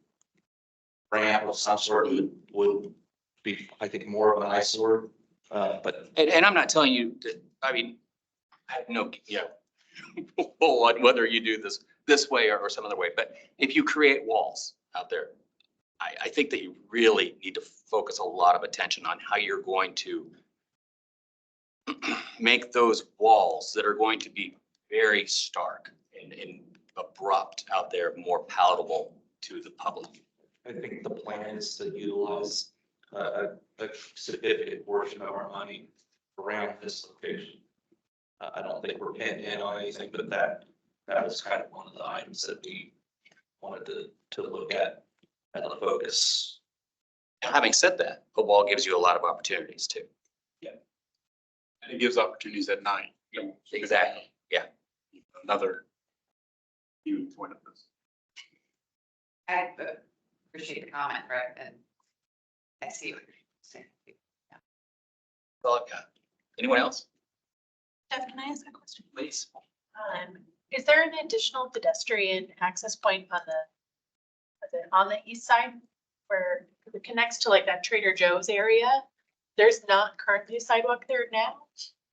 ramp of some sort would be, I think, more of an eyesore. But And I'm not telling you that, I have no, pull on whether you do this way or some other way. But if you create walls out there, I think that you really need to focus a lot of attention on how you're going to make those walls that are going to be very stark and abrupt out there more palatable to the public. I think the plan is to utilize a significant portion of our money around this location. I don't think we're pinned in on anything, but that was kind of one of the items that we wanted to look at as a focus. Having said that, the wall gives you a lot of opportunities too. And it gives opportunities at night. Exactly. Yeah. Another huge point of this. I appreciate the comment, right, and I see what you're saying. That's all I've got. Anyone else? Jeff, can I ask a question? Please. Is there an additional pedestrian access point on the east side where it connects to like that Trader Joe's area? There's not currently a sidewalk there now.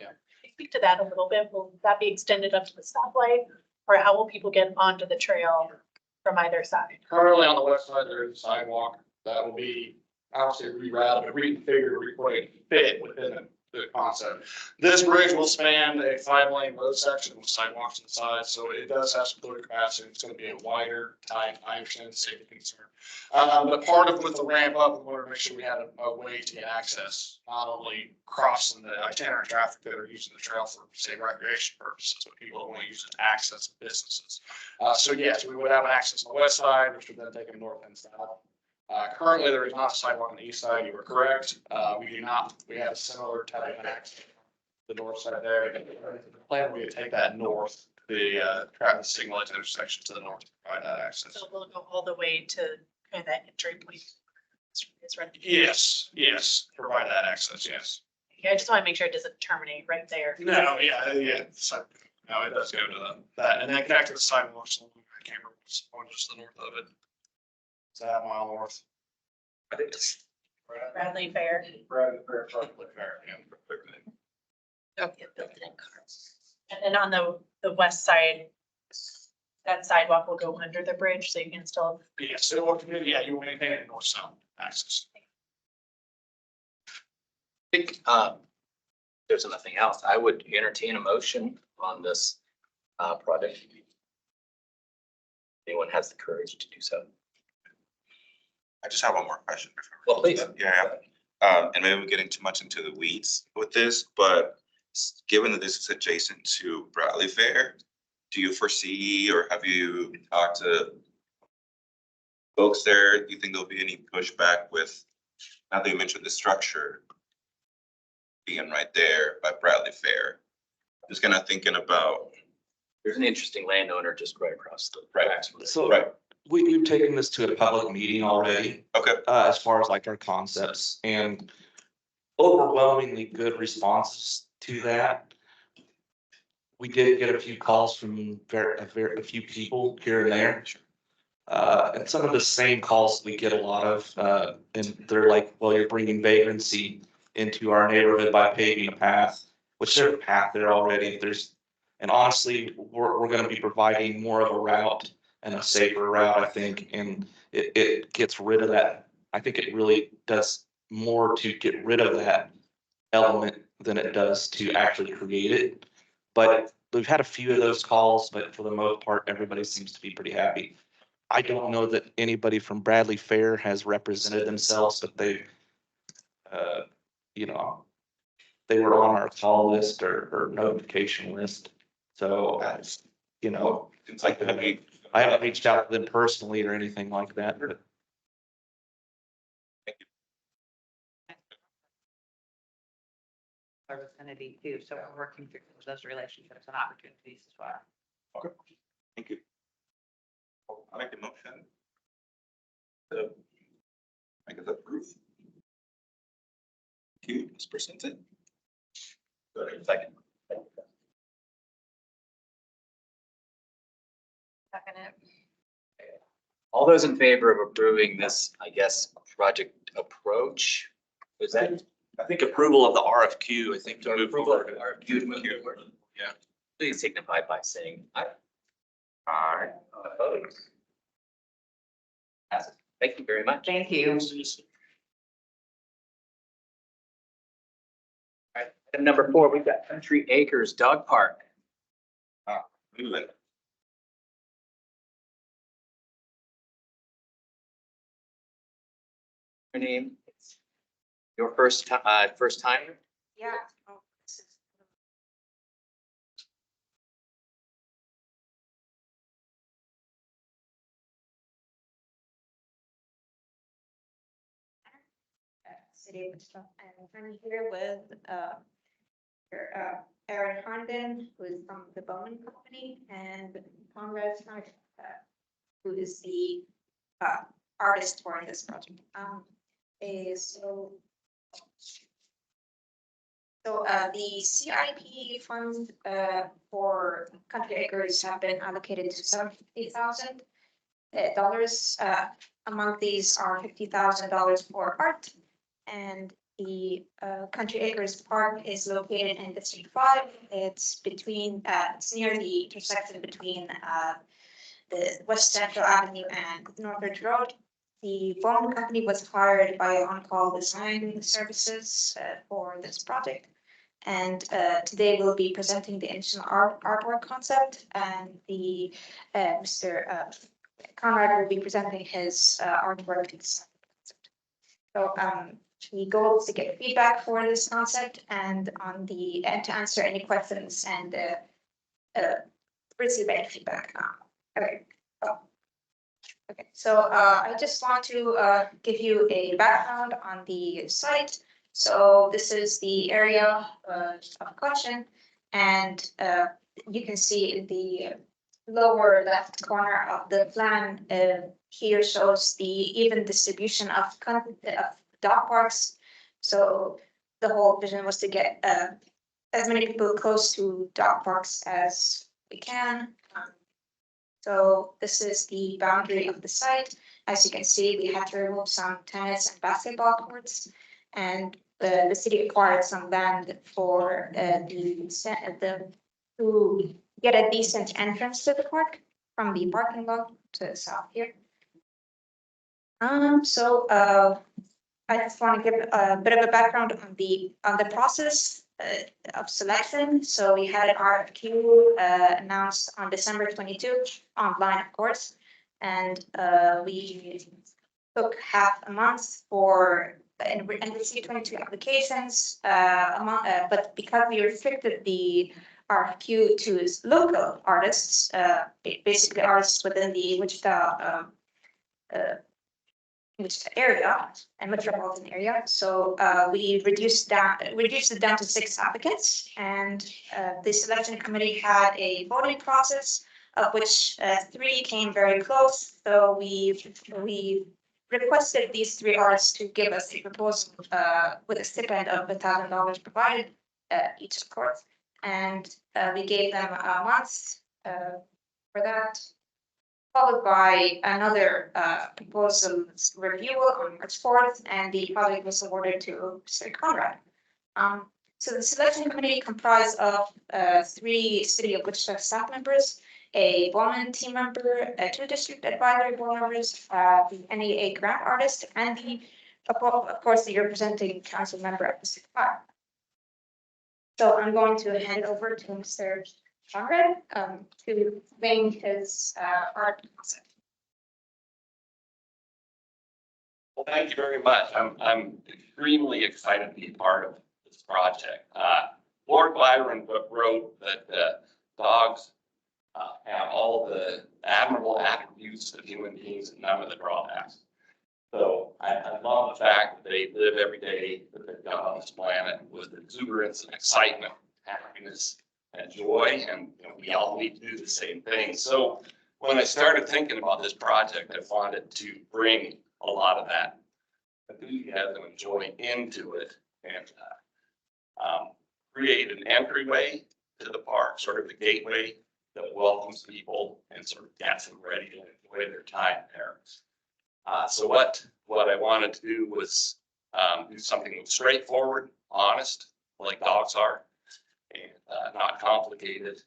Yeah. Can you speak to that a little bit? Will that be extended up to the stoplight, or how will people get onto the trail from either side? Currently on the west side, there is a sidewalk that will be obviously rerouted, reconfigured, fit within the concept. This bridge will span a 5-lane road section with sidewalks on the side, so it does have some loader capacity. It's gonna be a wider type. I understand the safety concern. But part of with the ramp up, we wanted to make sure we had a way to get access, not only crossing the itinerant traffic that are using the trail for, say, recreation purposes, but people that want to use it to access businesses. So yes, we would have an access on the west side, which would then take them north and south. Currently, there is not a sidewalk on the east side. You are correct. We do not. We have a similar type of access. The north side there. The plan would be to take that north, the traffic signal intersection to the north, to provide that access. So we'll go all the way to kind of that entry point. It's right. Yes, yes, provide that access, yes. Yeah, I just want to make sure it doesn't terminate right there. No, yeah. So, no, it does go to that, and then connect to the sidewalks. I can't remember what's going just to the north of it. It's a half mile north. I think it's Bradley Fair. Fair, yeah. Okay, built in cars. And then on the west side, that sidewalk will go under the bridge, so you can still. Yes, it will, yeah, you will maintain it north-south access. I think, there's nothing else. I would entertain a motion on this, project. Anyone has the courage to do so? I just have one more question. Well, please. Yeah. And maybe we're getting too much into the weeds with this, but given that this is adjacent to Bradley Fair, do you foresee or have you talked to folks there? Do you think there'll be any pushback with, now that you mentioned the structure being right there by Bradley Fair? Just kind of thinking about. There's an interesting landowner just right across the. Right. So Right. we've taken this to a public meeting already, Okay. as far as like our concepts, and overwhelmingly good responses to that. We did get a few calls from a few people here and there. And some of the same calls we get a lot of, and they're like, well, you're bringing vagrancy into our neighborhood by paving a path, which there's a path there already. And honestly, we're gonna be providing more of a route and a safer route, I think, and it gets rid of that. I think it really does more to get rid of that element than it does to actually create it. But we've had a few of those calls, but for the most part, everybody seems to be pretty happy. I don't know that anybody from Bradley Fair has represented themselves, but they, you know, they were on our call list or notification list. So, you know, Seems like I haven't reached out to them personally or anything like that, but. Our vicinity too, so we're working through those relationships and opportunities as well. Okay, thank you. I make the motion. So, I guess approve. Thank you, as presented. Go ahead, second. Second it. All those in favor of approving this, I guess, project approach, is that? I think approval of the RFQ, I think to move Approval of forward. RFQ to move forward? Yeah. Please signify by saying aye. Aye. Opposed? Passes. Thank you very much. Thank you. All right, item number 4, we've got Country Acres Dog Park. Move it. Your name? Your first time? Yeah. City of Wichita, and I'm here with Aaron Herndon, who is from the Bowman Company, and Conrad Snyder, who is the artist for this project. So the CIP funds for Country Acres have been allocated to $70,000. Among these are $50,000 for art. And the Country Acres Park is located in District 5. It's between, it's near the intersection between the West Central Avenue and Northridge Road. The Bowman Company was hired by On-Call Design Services for this project. And today we'll be presenting the initial artwork concept, and the Mr. Conrad will be presenting his artwork concept. So the goal is to get feedback for this concept and to answer any questions and receive any feedback. Okay. Oh. Okay, so I just want to give you a background on the site. So this is the area of collection, and you can see in the lower left corner of the plan here shows the even distribution of dog parks. So the whole vision was to get as many people close to dog parks as we can. So this is the boundary of the site. As you can see, we had to remove some tennis and basketball courts, and the city acquired some land for to get a decent entrance to the park from the parking lot to the south here. I just want to give a bit of a background on the process of selection. So we had an RFQ announced on December 22, online, of course, and we took half a month and received 22 applications. But because we restricted the RFQ to local artists, basically artists within the Wichita area and metropolitan area. So we reduced it down to 6 applicants, and the selection committee had a voting process of which 3 came very close. So we requested these 3 artists to give us a proposal with a stipend of $1,000 provided each, of course, and we gave them a month for that, followed by another proposal review on March 4th, and the project was awarded to Mr. Conrad. So the selection committee comprised of 3 City of Wichita staff members, a woman team member, 2 district advisory board members, the NEA grant artist, and of course, the representing council member of District 5. So I'm going to hand over to Mr. Conrad to explain his art concept. Well, thank you very much. I'm extremely excited to be part of this project. Lord Byron wrote that dogs have all the admirable attributes of human beings and none of the drawbacks. So I love the fact that they live every day that they've got on this planet with exuberance and excitement, happiness, and joy, and we all need to do the same thing. So when I started thinking about this project, I wanted to bring a lot of that enthusiasm and joy into it and create an entryway to the park, sort of the gateway that welcomes people and sort of gets them ready to enjoy their time there. So what I wanted to do was do something straightforward, honest, like dogs are, and not complicated.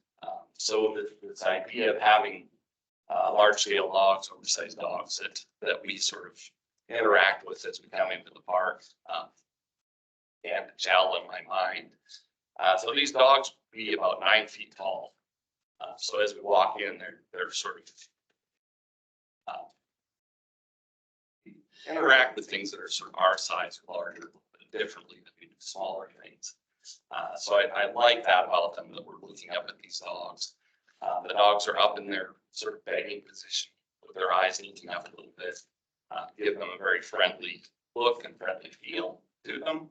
So this idea of having large scale dogs, oversized dogs that we sort of interact with as we come into the park and gel in my mind. So these dogs be about 9 feet tall. So as we walk in, they're sort of interact with things that are sort of our size or larger, but differently than we do smaller things. So I like that about them, that we're looking up at these dogs. The dogs are up in their sort of begging position with their eyes looking up a little bit, give them a very friendly look and friendly feel to them.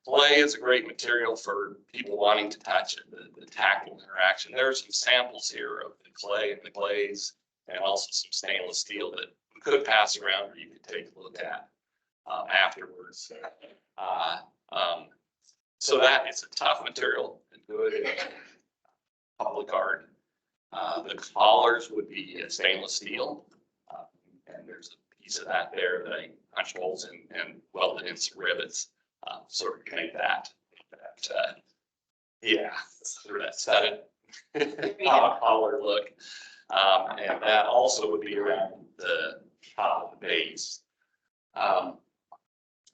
Clay is a great material for people wanting to touch it, the tactile interaction. There are some samples here of the clay and the glaze, and also some stainless steel that we could pass around or you could take a look at afterwards. So that is a tough material and good in public art. The collars would be stainless steel, and there's a piece of that there that I punched holes in and welded in some rivets, sort of make that yeah, sort of that studded collar look. And that also would be around the top of the base.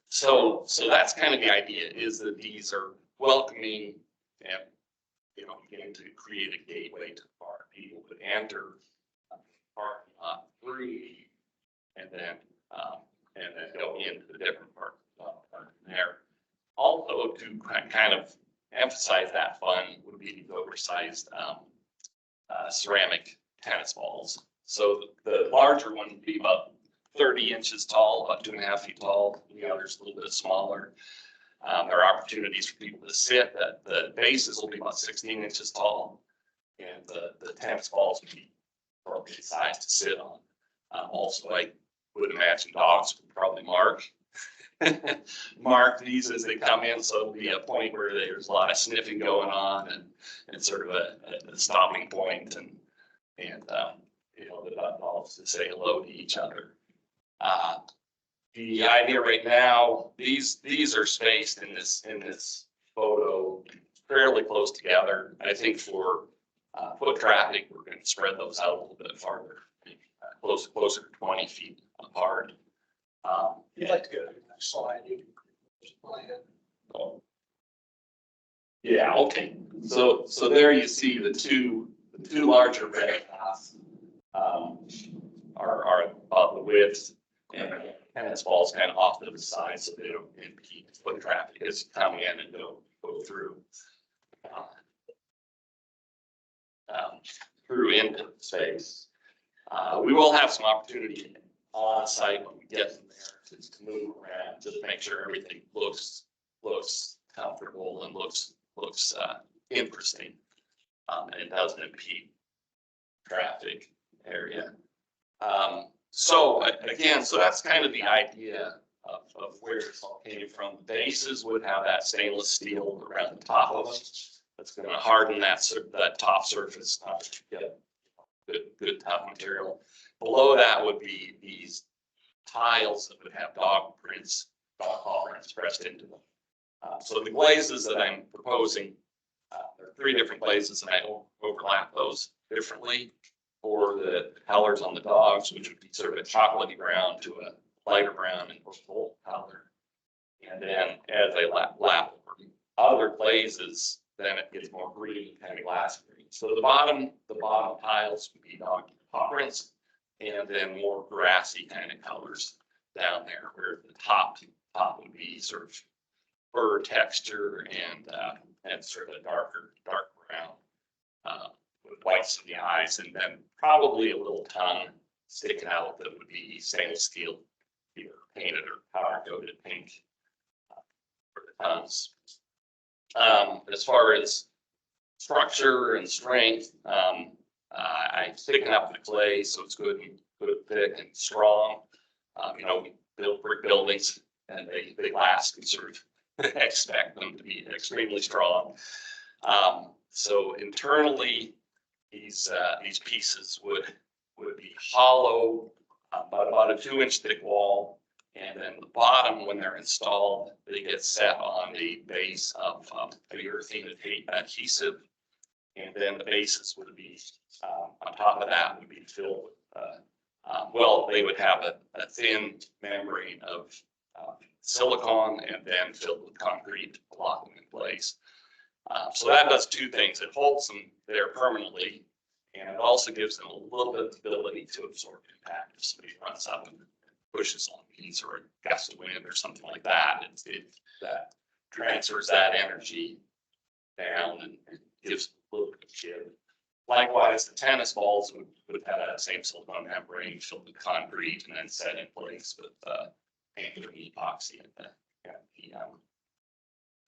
So that's kind of the idea, is that these are welcoming and, you know, begin to create a gateway to the park. People would enter the parking lot through and then go into the different parts there. Also, to kind of emphasize that fun would be these oversized ceramic tennis balls. So the larger one would be about 30 inches tall, about 2.5 feet tall. The other's a little bit smaller. There are opportunities for people to sit. The bases will be about 16 inches tall, and the tennis balls would be appropriate size to sit on. Also, I would imagine dogs would probably mark these as they come in, so it'll be a point where there's a lot of sniffing going on, and sort of a stopping point, and you know, the dogs to say hello to each other. The idea right now, these are spaced in this photo fairly close together. I think for foot traffic, we're going to spread those out a little bit farther, closer to 20 feet apart. If you'd like to go to the next slide, you can. Oh. Yeah, okay. So there you see the two larger red dots are about the width, and tennis balls kind of off to the side so they don't impede foot traffic as coming in and go through into the space. We will have some opportunity on site when we get in there to move around, just to make sure everything looks comfortable and looks interesting, and it doesn't impede traffic area. So again, so that's kind of the idea of where this all came from. The bases would have that stainless steel around the top of them. That's going to harden that top surface, get good tough material. Below that would be these tiles that would have dog paw prints pressed into them. So the glazes that I'm proposing, there are 3 different glazes, and I overlap those differently. For the colors on the dogs, which would be sort of a chocolatey brown to a lighter brown and gold color. And then as I lap over other glazes, then it gets more green, kind of glass green. So the bottom tiles would be dog paw prints, and then more grassy kind of colors down there, where the top would be sort of fur texture and sort of a dark brown. With whites in the eyes, and then probably a little tongue sticking out that would be stainless steel, either painted or powder coated pink for the tongues. As far as structure and strength, I'm sticking up the clay so it's good, thick, and strong. You know, we build brick buildings, and they last. We sort of expect them to be extremely strong. So internally, these pieces would be hollow, about a 2-inch thick wall, and then the bottom, when they're installed, they get set on a base of urethane adhesive, and then the bases would be on top of that would be filled with they would have a thin membrane of silicone, and then filled with concrete to lock them in place. So that does 2 things. It holds them there permanently, and it also gives them a little bit of ability to absorb impact. If somebody runs up and pushes on these, or a gust of wind or something like that, that transfers that energy down and gives a little bit of give. Likewise, the tennis balls would have that same silicone membrane filled with concrete and then set in place with paint or epoxy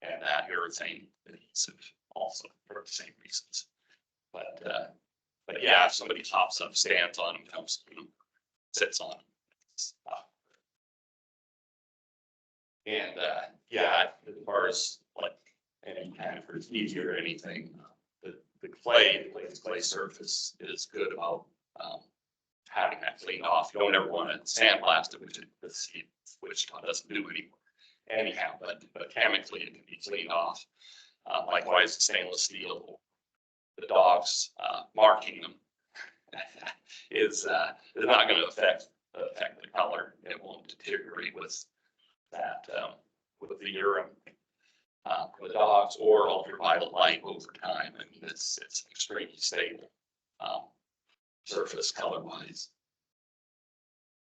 and that urethane adhesive also for the same reasons. But yeah, if somebody hops up, stands on them, comes to them, sits on them. And yeah, as far as like any kind of procedure or anything, the clay surface is good about having that cleaned off. You don't ever want to sandblast it, which Wichita doesn't do anymore. Anyhow, but chemically it can be cleaned off. Likewise, stainless steel, the dogs marking them is not going to affect the color. It won't deteriorate with that with the urine. for the dogs or ultraviolet light over time. I mean, it's extremely stable, surface color wise.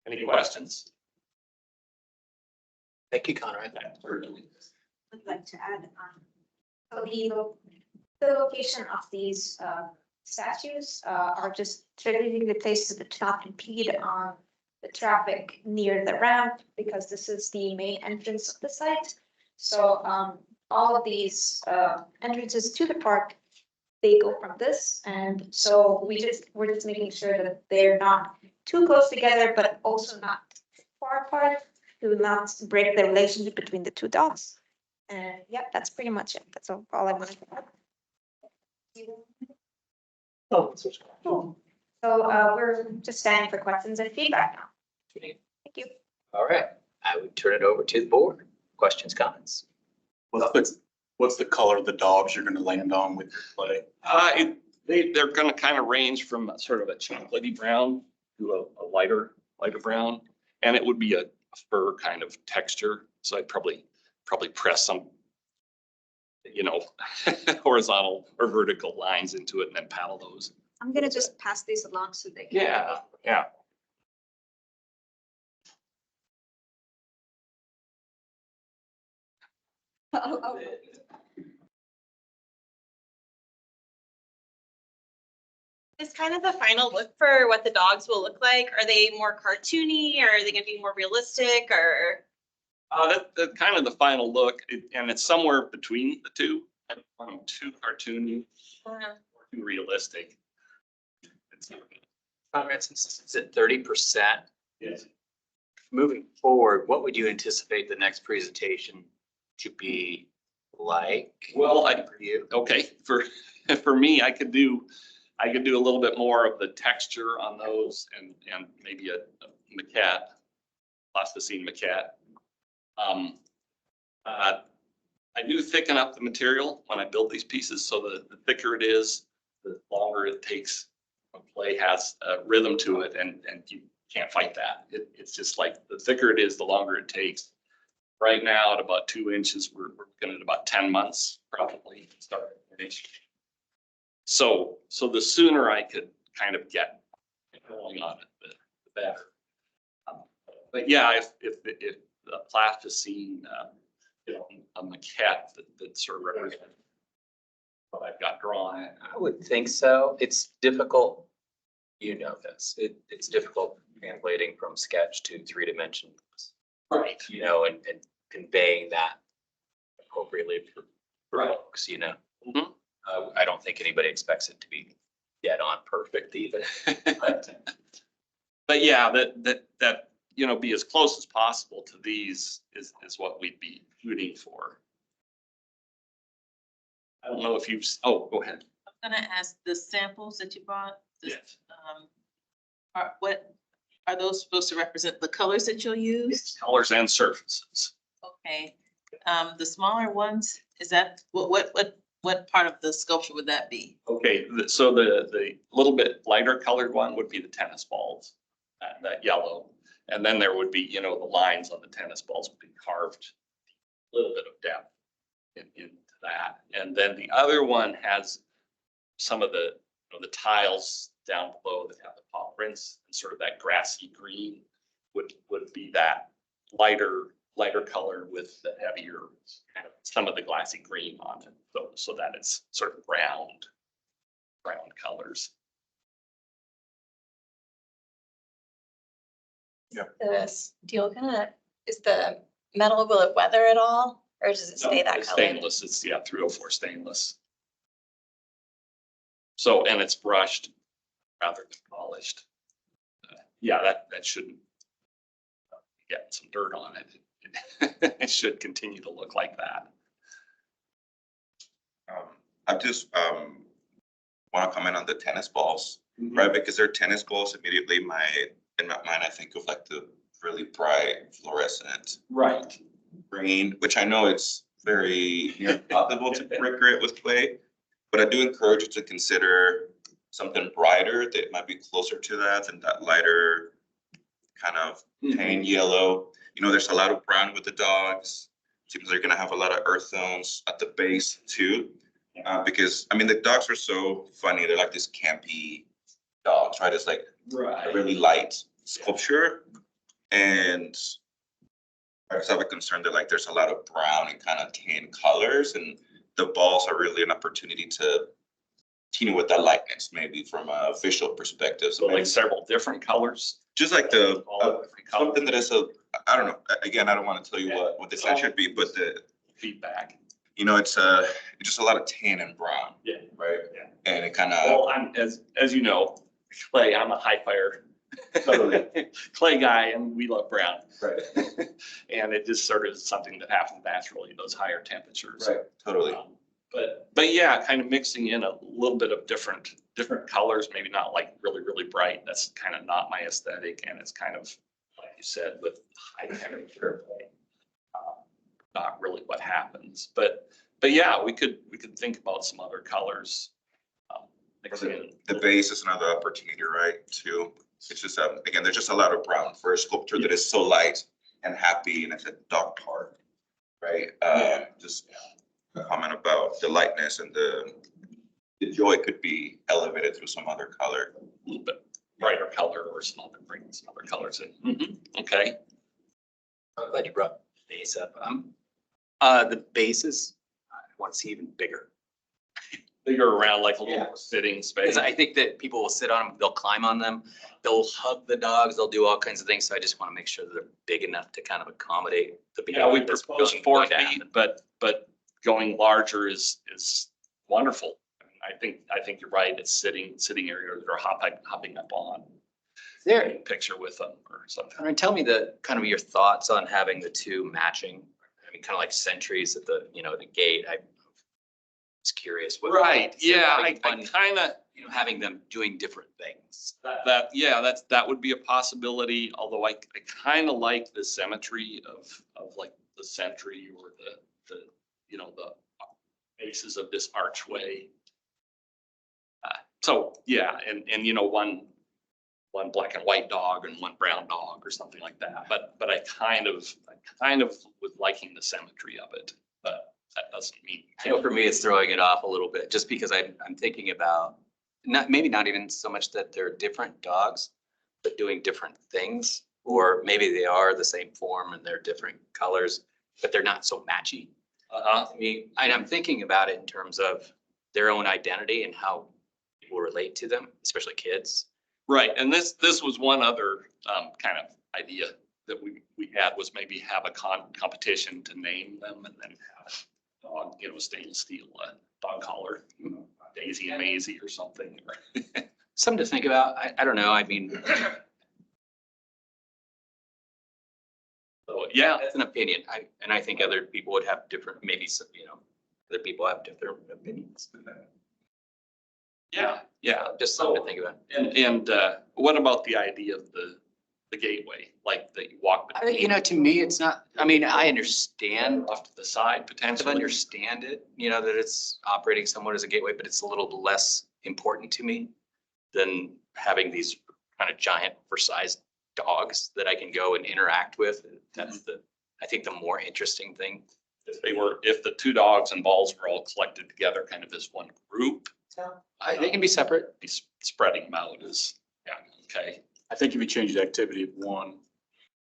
Any questions? Thank you, Conrad. I'd like to add, so the location of these statues are just strategically placed to not impede on the traffic near the ramp, because this is the main entrance of the site. So all of these entrances to the park, they go from this, and so we're just making sure that they're not too close together, but also not far apart, to not break the relationship between the two dogs. And yeah, that's pretty much it. That's all I wanted to add. Cool. So we're just standing for questions and feedback now. Thank you. All right, I would turn it over to the board. Questions, comments? What's the color of the dogs you're gonna land on with your play? They're gonna kind of range from sort of a chocolatey brown to a lighter brown. And it would be a fur kind of texture. So I'd probably press some, horizontal or vertical lines into it and then paddle those. I'm gonna just pass these along so they can. Yeah. Is kind of the final look for what the dogs will look like? Are they more cartoony, or are they gonna be more realistic, or? That's kind of the final look, and it's somewhere between the two. I don't want them too cartoony or too realistic. Conrad, since it's at 30%, Yes. moving forward, what would you anticipate the next presentation to be like? Well, For you? okay, for me, I could do a little bit more of the texture on those and maybe a maquette, plasticine maquette. I do thicken up the material when I build these pieces, so the thicker it is, the longer it takes. Play has a rhythm to it, and you can't fight that. It's just like the thicker it is, the longer it takes. Right now, at about 2 inches, we're looking at about 10 months probably to start to finish. So the sooner I could kind of get going on it, the better. But yeah, if the plasticine, a maquette that sort of represents what I've got drawn. I would think so. It's difficult. You know this. It's difficult translating from sketch to 3-dimensional. Right. And conveying that appropriately for folks, Mhm. I don't think anybody expects it to be dead on perfect either. But yeah, that be as close as possible to these is what we'd be shooting for. I don't know if you've, go ahead. I'm gonna ask, the samples that you bought, Yes. are those supposed to represent the colors that you'll use? Colors and surfaces. Okay, the smaller ones, is that, what part of the sculpture would that be? Okay, so the little bit lighter colored one would be the tennis balls, that yellow. And then there would be, the lines on the tennis balls would be carved, a little bit of depth into that. And then the other one has some of the tiles down below that have the paw prints, and sort of that grassy green would be that lighter color with the heavier kind of some of the glassy green on it. So that it's sort of round colors. This deal is the metal, will it weather at all, or does it stay that It's color? stainless, it's 304 stainless. So, and it's brushed rather than polished. That shouldn't get some dirt on it. It should continue to look like that. I just want to comment on the tennis balls, right? Because they're tennis balls. Immediately, in my mind, I think of like the really bright fluorescent Right. green, which I know it's very impossible to recreate with clay, but I do encourage you to consider something brighter that might be closer to that than that lighter kind of tan yellow. There's a lot of brown with the dogs. Seems like you're gonna have a lot of earth tones at the base too. Because, I mean, the dogs are so funny. They're like this campy dogs, right? It's like a really light sculpture. And I just have a concern that like there's a lot of brown and kind of tan colors, and the balls are really an opportunity to continue with that lightness, maybe from a visual perspective. So like several different colors. Just like All different colors. something that is I don't know, again, I don't want to tell you what the sign should be, but Feedback. it's just a lot of tan and brown. Yeah. Right? Yeah. And it kind of, Well, I'm, as you know, Clay, I'm a high fire Clay guy, and we love brown. right, And it just sort of is something that happens naturally in those higher temperatures. right, totally. But yeah, kind of mixing in a little bit of different colors, maybe not like really, really bright. That's kind of not my aesthetic. And it's kind of, like you said, with high temperature, not really what happens. But yeah, we could think about some other colors. The base is another opportunity, right, too. It's just, again, there's just a lot of brown for a sculpture that is so light and happy, and it's a dog park, right? Just a comment about the lightness and the joy could be elevated through some other color. A little bit brighter color or bringing some other colors in. Okay. I'm glad you brought the base up. The bases, I want to see even bigger. Bigger around, like a little Yeah. sitting space. Because I think that people will sit on them, they'll climb on them, they'll hug the dogs, they'll do all kinds of things. So I just want to make sure that they're big enough to kind of accommodate the. Yeah, we that's propose going 4 to feet, happen. but going larger is wonderful. I think you're right. It's sitting area that are hopping up on. There, Picture with them or something. I mean, tell me kind of your thoughts on having the two matching. I mean, kind of like sentries at the, the gate. I was curious. Right, yeah, I fun, kind of, having them doing different things. that would be a possibility, although I kind of like the symmetry of like the sentry or the bases of this archway. So, yeah, and one black and white dog and one brown dog or something like that. But I kind of was liking the symmetry of it, but that doesn't mean. I know for me, it's throwing it off a little bit, just because I'm thinking about, maybe not even so much that they're different dogs, but doing different things, or maybe they are the same form and they're different colors, but they're not so matchy. I mean, and I'm thinking about it in terms of their own identity and how people relate to them, especially kids. Right, and this was one other kind of idea that we had, was maybe have a competition to name them, and then have a dog, stainless steel dog collar, Daisy and Maisie or something. Something to think about. I don't know. I mean, So yeah, that's an opinion. I think other people would have different, maybe some, other people have different opinions. yeah. Just something to think about. And what about the idea of the gateway, like that you walk between? To me, it's not, I mean, I understand, Off to the side I potentially. understand it, that it's operating somewhat as a gateway, but it's a little less important to me than having these kind of giant oversized dogs that I can go and interact with. That's I think the more interesting thing. If the two dogs and balls were all collected together kind of as one group, They can be separate. be spreading them out is, yeah, okay. I think if you change the activity of one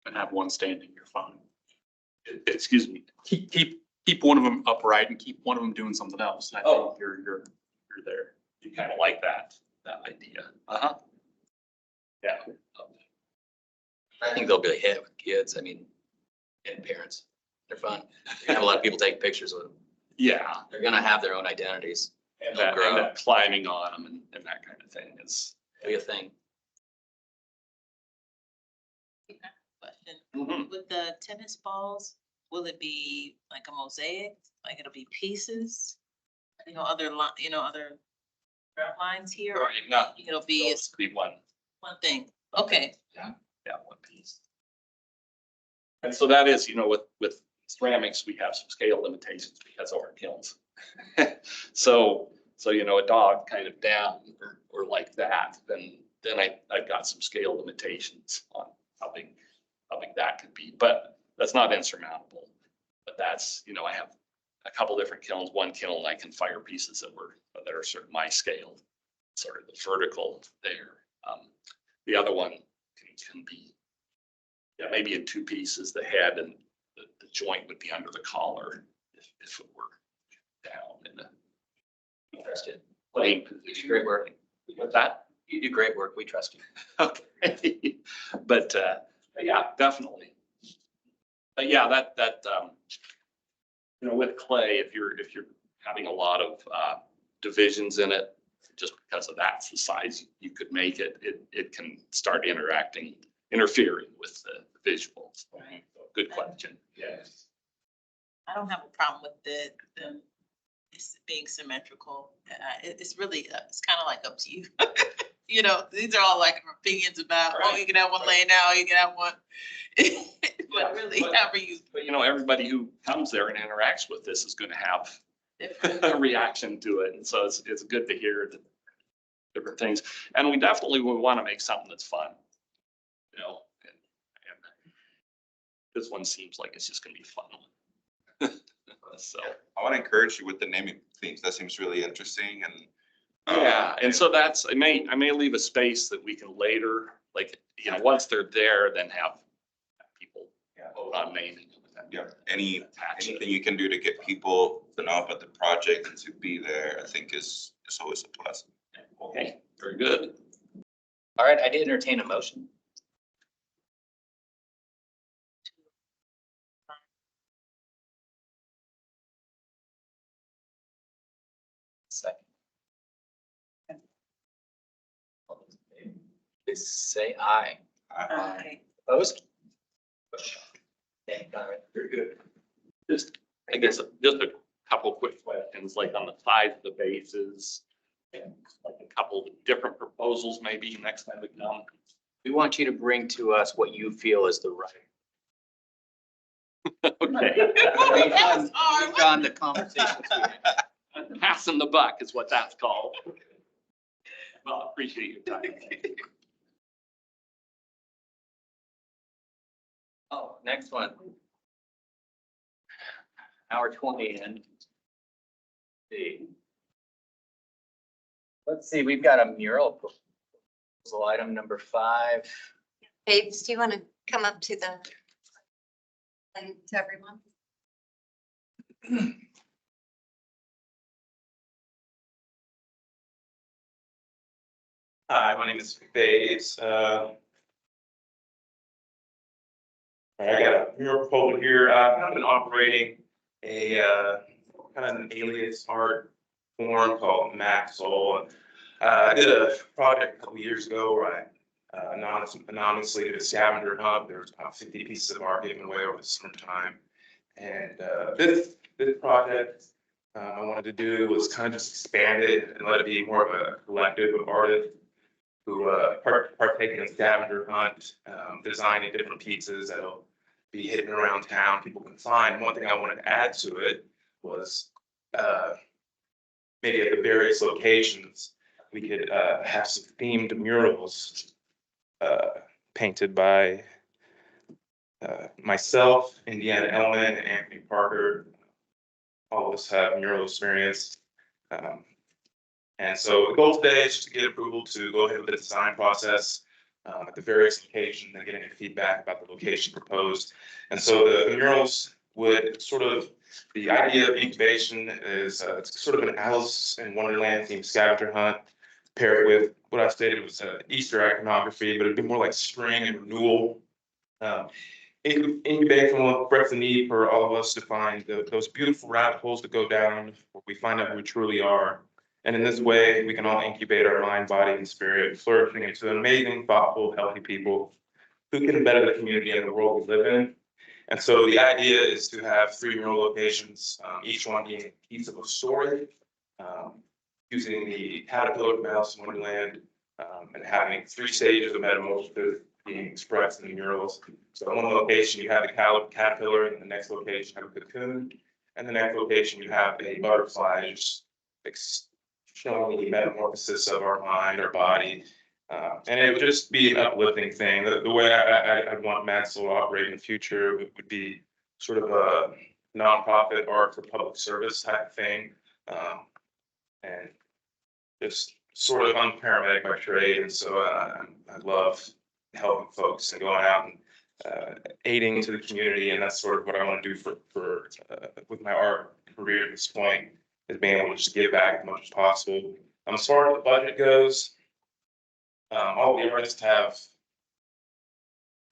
and have one standing, you're fine. Excuse me. Keep one of them upright and keep one of them doing something else. I think you're there. You kind of like that idea. Yeah. I think they'll be a hit with kids. I mean, and parents. They're fun. You're gonna have a lot of people take pictures with them. Yeah. They're gonna have their own identities. And They'll grow. that climbing on them and that kind of thing is. It'll be a thing. Question, with the tennis balls, will it be like a mosaic, like it'll be pieces? Other lines here, or No, it'll be it'll be one one thing? Okay. one piece. And so that is, with ceramics, we have some scale limitations because of our kilns. So, a dog kind of down or like that, then I've got some scale limitations on how big that could be, but that's not insurmountable. But that's, you know, I have a couple different kilns. One kiln, I can fire pieces that are sort of my scale, sort of the vertical there. The other one can be, yeah, maybe in two pieces, the head and the joint would be under the collar if it were down in a Interested. plain You do position. great work. With that, You do great work. We trust you. okay. But yeah, definitely. But yeah, you know, with clay, if you're having a lot of divisions in it, just because of that's the size you could make it, it can start interfering with the visuals. Right. Good question. Yes. I don't have a problem with the it's being symmetrical. It's really, it's kind of like up to you. You know, these are all like opinions about, oh, you can have one laying out, you can have one. But really, however you. But you know, everybody who comes there and interacts with this is going to have a reaction to it. And so it's good to hear the different things. And we definitely would want to make something that's fun, you know, and this one seems like it's just going to be fun. So. I want to encourage you with the naming themes. That seems really interesting and. Yeah, and so that's, I may leave a space that we can later, like, you know, once they're there, then have people vote on naming. Yeah, anything you can do to get people to know about the project and to be there, I think is always a plus. Okay, very good. All right, I did entertain a motion. Second. All those in favor, please say aye. Okay. Opposed? Okay, all right. Very good. Just, I guess, just a couple quick questions, like on the size of the bases, and like a couple different proposals maybe next time we come. We want you to bring to us what you feel is the right. Okay. We've gone the conversations we had. Passing the buck is what that's called. Well, I appreciate your time. Oh, next one. Hour 20 and let's see, we've got a mural proposal, item number 5. Babes, do you want to come up to the, to everyone? Hi, my name is Bates. I got a mural proposal here. I've kind of been operating a kind of an alias art form called Maxol. I did a project a couple years ago where I anonymously did a scavenger hunt. There was about 50 pieces of art given away over the summertime. And this project I wanted to do was kind of just expand it and let it be more of a collective of artists who partake in a scavenger hunt, designing different pieces that'll be hidden around town, people can find. One thing I wanted to add to it was maybe at the various locations, we could have some themed murals painted by myself, Indiana Ellman, and Anthony Parker. All of us have mural experience. And so the goal today is just to get approval to go ahead with the design process at the various locations and get any feedback about the location proposed. And so the murals would sort of, the idea of incubation is it's sort of an Alice in Wonderland themed scavenger hunt paired with what I stated was Easter iconography, but it'd be more like spring and renewal. Incubation will express the need for all of us to find those beautiful rabbit holes to go down where we find out who we truly are. And in this way, we can all incubate our mind, body, and spirit, flourishing into amazing, thoughtful, healthy people who can better the community and the world we live in. And so the idea is to have 3 mural locations, each one being a piece of a story, using the caterpillar from Alice in Wonderland, and having 3 stages of metamorphosis being expressed in the murals. So in one location, you have the caterpillar, and the next location, you have a cocoon, and the next location, you have a butterfly, just showing the metamorphosis of our mind, our body. And it would just be an uplifting thing. The way I want Maxwell to operate in the future would be sort of nonprofit art for public service type of thing. And just sort of, I'm a paramedic by trade, and so I love helping folks and going out and aiding to the community, and that's sort of what I want to do for with my art career at this point, is being able to just give back as much as possible. As far as the budget goes, all the artists have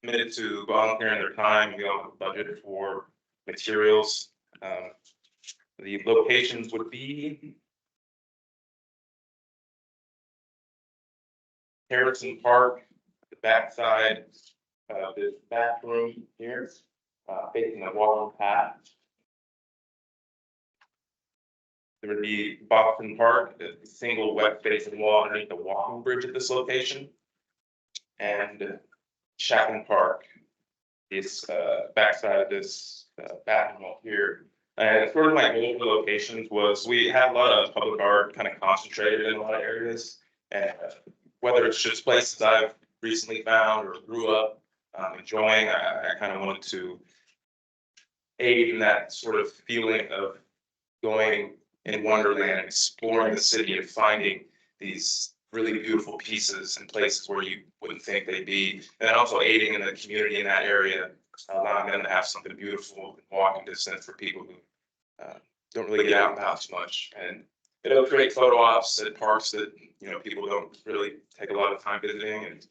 committed to volunteering their time. We don't have a budget for materials. The locations would be Harrison Park, the backside of this bathroom here, facing the walking path. There would be Boston Park, a single west facing wall underneath the walking bridge at this location. And Chapman Park, this backside of this bathroom wall here. And sort of my goal for locations was we had a lot of public art kind of concentrated in a lot of areas. And whether it's just places I've recently found or grew up enjoying, I kind of wanted to aid in that sort of feeling of going in Wonderland, exploring the city and finding these really beautiful pieces and places where you wouldn't think they'd be. And also aiding in the community in that area, allowing them to have something beautiful in walking distance for people who don't really get out and about too much. And it'll create photo ops at parks that, you know, people don't really take a lot of time visiting. And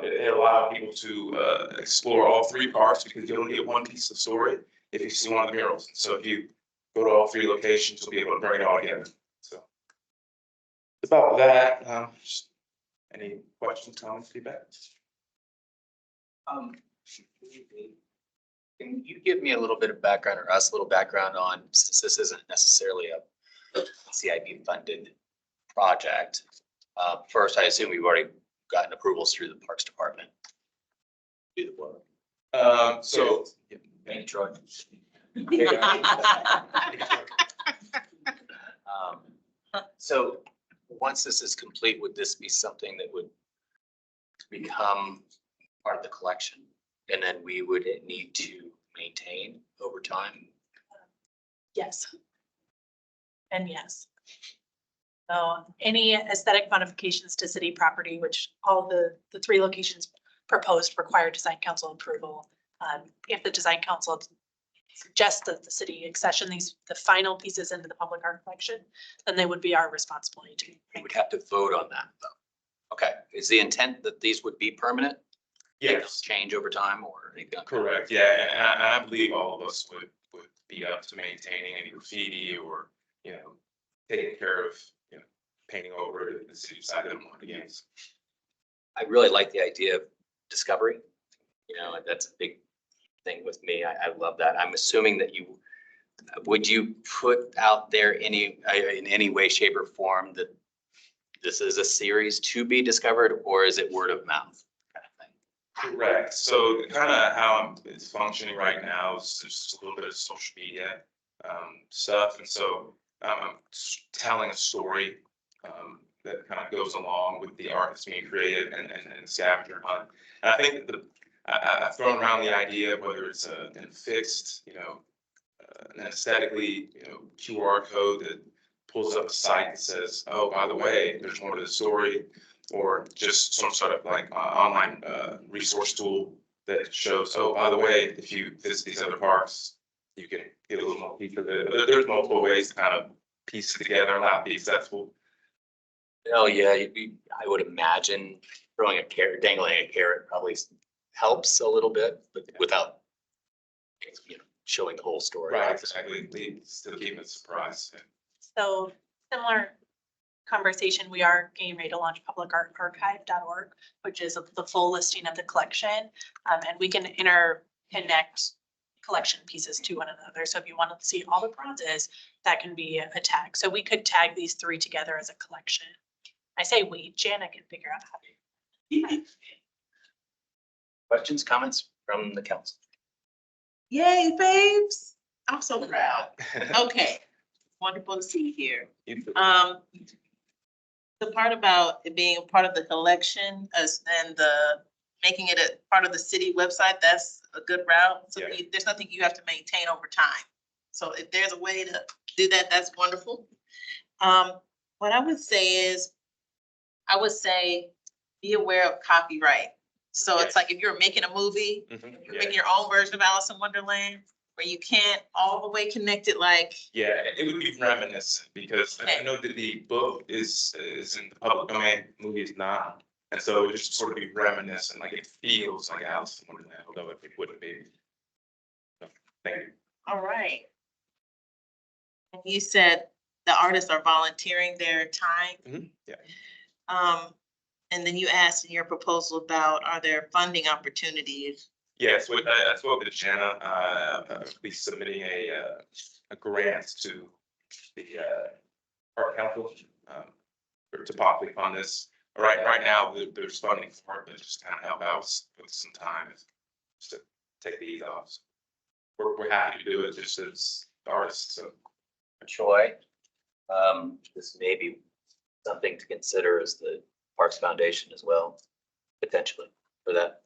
it allowed people to explore all three parks, because you only get one piece of story if you see one of the murals. So if you go to all three locations, you'll be able to bring it all together. So about that, any questions, comments, feedback? Can you give me a little bit of background, or us a little background on, since this isn't necessarily a CIP funded project? First, I assume we've already gotten approvals through the Parks Department. Do the work. Thank you, Troy. So once this is complete, would this be something that would become part of the collection, and then we would need to maintain over time? Yes. And yes. So any aesthetic modifications to city property, which all the three locations proposed require design council approval. If the design council suggests that the city accession the final pieces into the public art collection, then they would be our responsibility to. We would have to vote on that, though. Okay, is the intent that these would be permanent? Yes. Change over time or anything? Correct, yeah, and I believe all of us would be up to maintaining any graffiti or, you know, taking care of, you know, painting over the city side of the again. I really like the idea of discovery. You know, that's a big thing with me. I love that. I'm assuming that would you put out there in any way, shape or form that this is a series to be discovered, or is it word of mouth kind of thing? Correct. So kind of how it's functioning right now is just a little bit of social media stuff. And so I'm telling a story that kind of goes along with the art that's being created and scavenger hunt. And I think that I've thrown around the idea of whether it's a fixed, you know, an aesthetically, you know, QR code that pulls up a site that says, oh, by the way, there's more to the story, or just some sort of like online resource tool that shows, oh, by the way, if you visit these other parks, you can get a little more piece of it. There's multiple ways to kind of piece it together, allow it to be accessible. Oh, yeah, I would imagine throwing a carrot, dangling a carrot probably helps a little bit, but without, you know, showing the whole story. Right, exactly. Still keep it a surprise. So similar conversation, we are getting ready to launch publicarchive.org, which is the full listing of the collection. And we can interconnect collection pieces to one another. So if you want to see all the bronzes, that can be a tag. So we could tag these three together as a collection. I say we, Jana can figure out how to. Questions, comments from the council? Yay, babes. I'm so proud. Okay, wonderful to see you here. The part about it being a part of the collection and making it a part of the city website, that's a good route. So Yeah. there's nothing you have to maintain over time. So if there's a way to do that, that's wonderful. What I would say is, I would say, be aware of copyright. So it's like if you're making a movie, you're making your own version of Alice in Wonderland, where you can't all the way connect it like. Yeah, it would be reminiscent because I know that the book is in the public domain, the movie is not. And so it just sort of be reminiscent, like it feels like Alice in Wonderland, although it wouldn't be. So, thank you. All right. And you said the artists are volunteering their time. Yeah. And then you asked in your proposal about, are there funding opportunities? Yes, I spoke to Jenna, be submitting a grant to the Art Council to possibly fund this. Right now, there's funding for it, but just kind of help out with some time just to take these off. We're happy to do it just as artists. So, Troy, this may be something to consider as the Parks Foundation as well, potentially for that.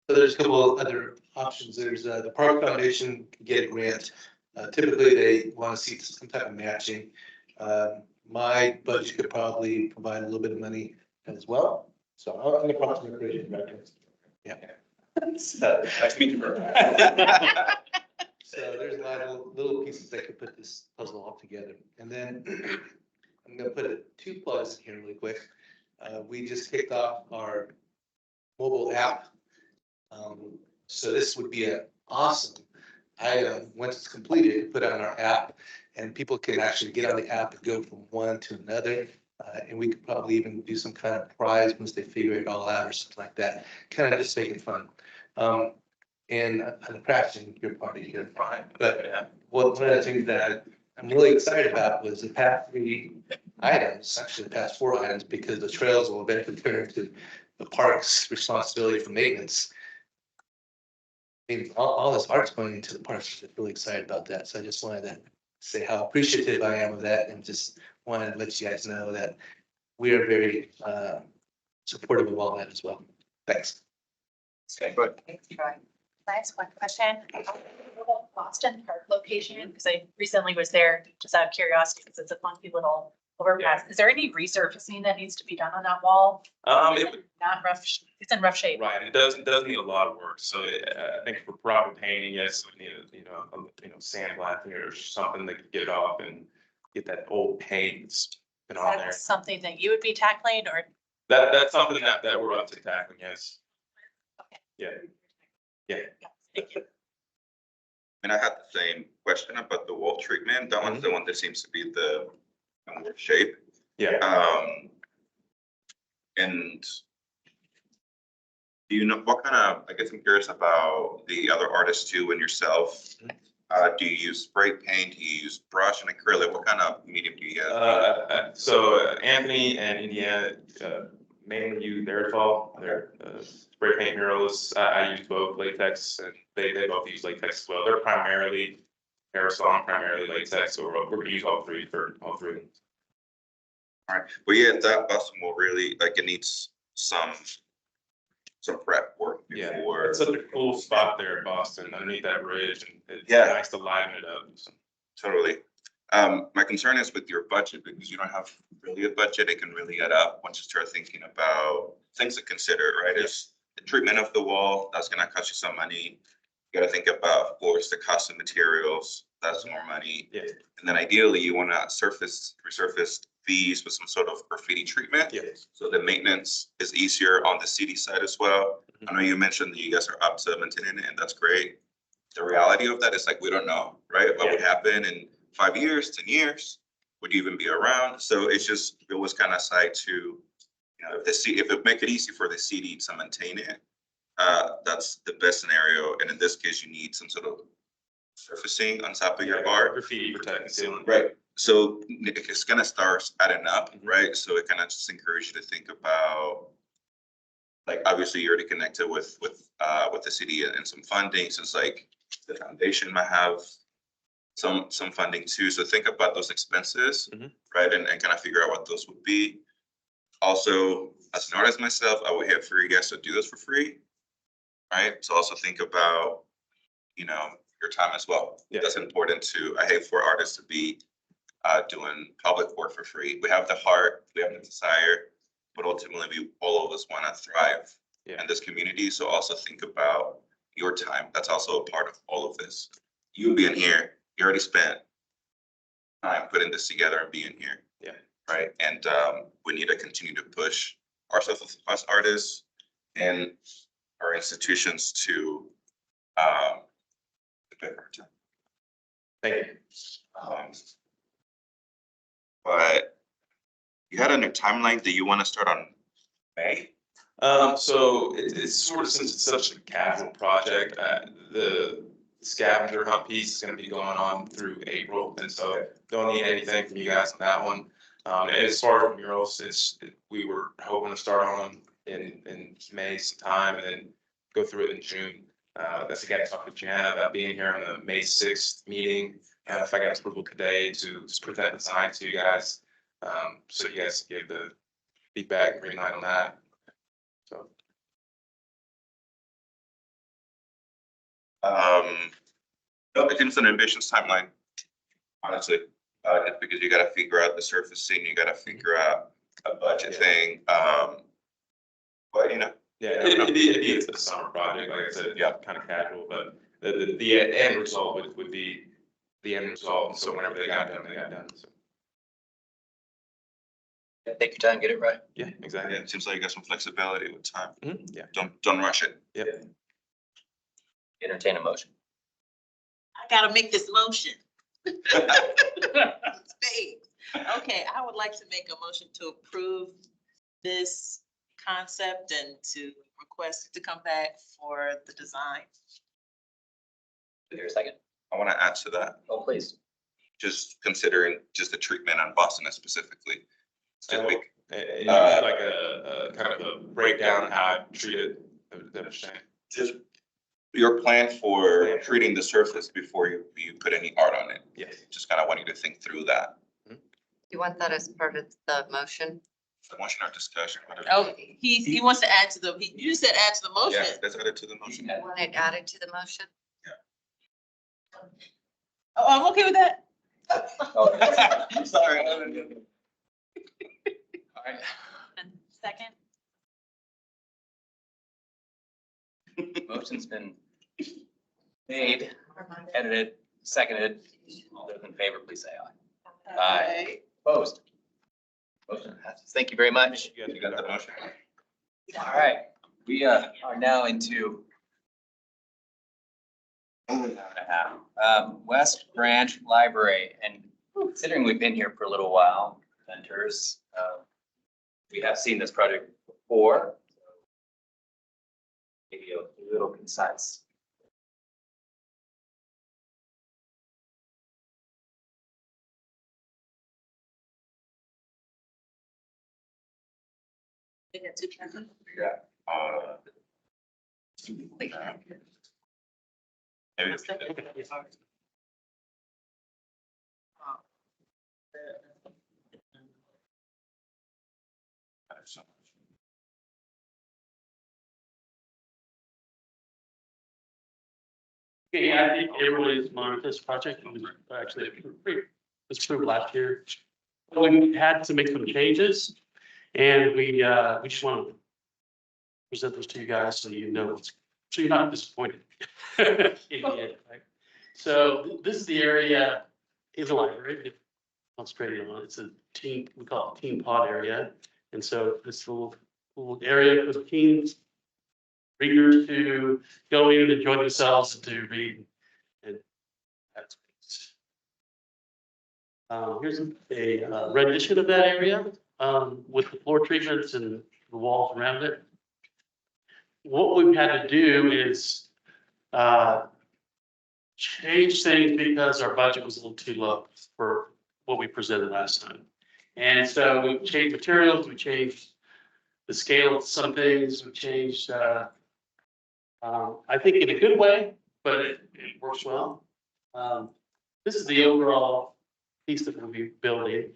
So there's a couple of other options. There's the Park Foundation can get a grant. Typically, they want to see some type of matching. My budget could probably provide a little bit of money as well. So I'm going to talk to the creative director. Yeah. nice to meet you. So there's a lot of little pieces that could put this puzzle all together. And then I'm going to put 2 plugs in here really quick. We just kicked off our mobile app. So this would be an awesome item once it's completed, put on our app, and people can actually get on the app and go from one to another. And we could probably even do some kind of prize once they figure it all out or something like that. Kind of just make it fun. And the crafting, your party here, fine. But one of the things that I'm really excited about was the past 3 items, actually the past 4 items, because the trails will eventually turn into the park's responsibility for maintenance. I mean, all this art's going into the parks. I'm really excited about that. So I just wanted to say how appreciative I am of that, and just wanted to let you guys know that we are very supportive of all that as well. Thanks. Okay, good. Thanks, Troy. Nice one question. Boston Park location, because I recently was there just out of curiosity, because it's a funky little overpass. Is there any resurfacing that needs to be done on that wall? Not rough, it's in rough shape. Right, it does need a lot of work. So I think for proper painting, yes, we need sandblasting or something that could get it off and get that old paint that's been on there. Is that something that you would be tackling, or? That's something that we're up to tackling, yes. Okay. Yeah. Thank you. And I had the same question about the wall treatment. That one's the one that seems to be the worst shape. Yeah. And do you know what kind of, I guess I'm curious about the other artists too and yourself. Do you use spray paint? Do you use brush and acrylic? What kind of medium do you use? So Anthony and Indiana mainly use aerosol. They're spray paint murals. I use both latex, and they both use latex as well. They're primarily aerosol and primarily latex, so we're gonna use all three for all three. All right. Well, yeah, that Boston will really, like, it needs some prep work before. Yeah, it's such a cool spot there in Boston, underneath that bridge, and it's nice to liven it up. So. Totally. My concern is with your budget, because you don't have really a budget. It can really add up once you start thinking about things to consider, right? Is the treatment of the wall, that's gonna cost you some money. You gotta think about, of course, the cost of materials, that's more money. Yeah. And then ideally you wanna resurface these with some sort of graffiti treatment. Yes. So the maintenance is easier on the city side as well. I know you mentioned that you guys are up to maintaining it, and that's great. The reality of that is, like, we don't know, right? What would happen in 5 years, 10 years? Would you even be around? So it's just, it was kind of side to, if it make it easy for the city to maintain it, that's the best scenario. And in this case, you need some sort of surfacing on top of your bar. Graffiti protecting ceiling. Right. So it's gonna start adding up, right? So it kind of just encourages you to think about, like, obviously you're already connected with the city and some funding, since like the foundation might have some funding too. So think about those expenses, right? And kind of figure out what those would be. Also as an artist myself, I would hate for you guys to do this for free. Right? So also think about, you know, your time as well. Yeah. That's important too. I hate for artists to be doing public work for free. We have the heart, we have the desire, but ultimately we all of us want to thrive in this community. So also think about your time. That's also a part of all of this. You being here, you already spent time putting this together and being here. Yeah. Right. And we need to continue to push ourselves as artists and our institutions to better time. Thank you. But you had on your timeline that you want to start on May? So it's sort of, since it's such a casual project, the scavenger hunt piece is gonna be going on through April, and so don't need anything from you guys on that one. And as far as murals, we were hoping to start on them in May sometime and then go through it in June. That's again, I talked to Jan about being here on the May 6th meeting. If I got approval today to present the design to you guys, so you guys give the feedback and green light on that. So. No, it seems an ambitious timeline, honestly. It's because you gotta figure out the surfacing, you gotta figure out a budget thing. But you know. Yeah, it'd be a summer project, like I said, yeah, kind of casual, but the end result would be the end result. So whenever they got done, they got done. So. Take your time, get it right. Yeah, exactly. Yeah, it seems like you got some flexibility with time. Yeah. Don't rush it. Yep. Entertain a motion. I gotta make this motion. Spades. Okay, I would like to make a motion to approve this concept and to request it to come back for the design. Is there a second? I want to add to that, Oh, please. just considering just the treatment on Boston specifically. It's just big. And like a kind of a breakdown of how I treated the thing. Just your plan for treating the surface before you put any art on it. Yes. Just kind of want you to think through that. You want that as part of the motion? The motion or discussion, whatever. Oh, he wants to add to the, you said add to the motion. Yeah, let's add it to the motion. You want it added to the motion? Oh, I'm okay with that. Oh, sorry. All right. Second. Motion's been made, edited, seconded. All those in favor, please say aye. Aye. Opposed? Motion passes. Thank you very much. You got the motion? All right, we are now into West Branch Library, and considering we've been here for a little while, presenters, we have seen this project before. Maybe a little concise. Yeah. Maybe. Yeah, I think everybody's monitored this project. It was actually approved, it was approved last year. We had to make some changes and we just want to present those to you guys so you know, so you're not disappointed. In the end, right? So this is the area in the library. Concentrating on, it's a teen, we call it teen pod area. And so this little area for the teens, readers to go in and enjoy themselves and to read. And that's here's a rendition of that area with the floor treatments and the walls around it. What we've had to do is change things because our budget was a little too low for what we presented last time. And so we've changed materials, we changed the scale of some things, we changed I think in a good way, but it works well. This is the overall piece that we'll be building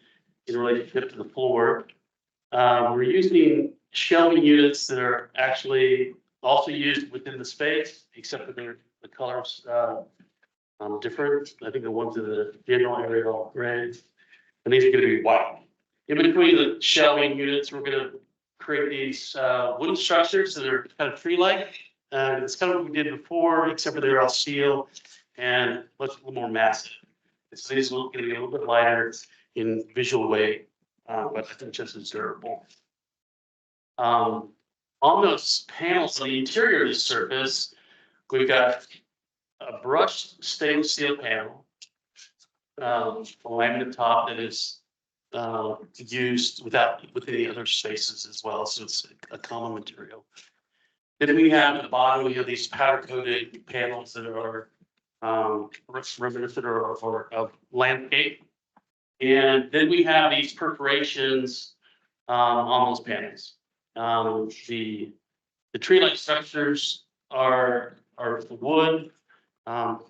in relationship to the floor. We're using shelving units that are actually also used within the space, except for the colors, different. I think the ones in the general area are all gray, and these are gonna be white. In between the shelving units, we're gonna create these, wooden structures that are kind of tree-like. It's kind of what we did before, except for they're all steel and much a little more massive. So these are gonna be a little bit lighter in visual weight, but I think just as durable. On those panels on the interior of the surface, we've got a brushed stainless steel panel, a laminate top that is used with any other spaces as well, so it's a common material. Then we have at the bottom, we have these powder coated panels that are reminiscent or of landscape. And then we have these perforations on those panels. The tree-like structures are wood, probably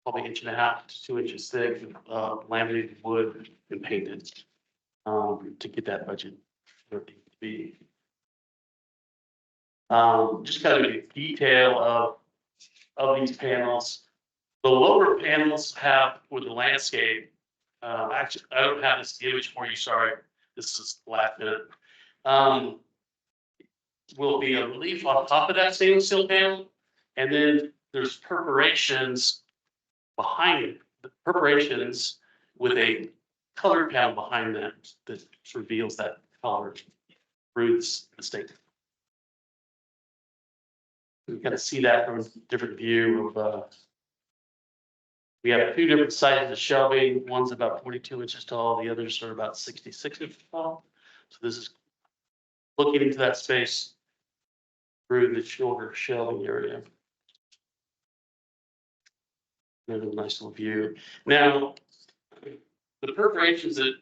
1.5 to 2 inches thick, laminated wood and painted to get that budget where it needs to be. Just kind of a detail of these panels. The lower panels have with the landscape. Actually, I don't have this image for you. Sorry, this is last minute. Will be a relief on top of that stainless steel panel, and then there's perforations behind it. The perforations with a colored panel behind that that reveals that color through the state. We kind of see that from a different view of. We have 2 different sizes of shelving. One's about 42 inches tall. The others are about 66 inches tall. So this is looking into that space through the shorter shelving area. There's a nice little view. Now, the perforations that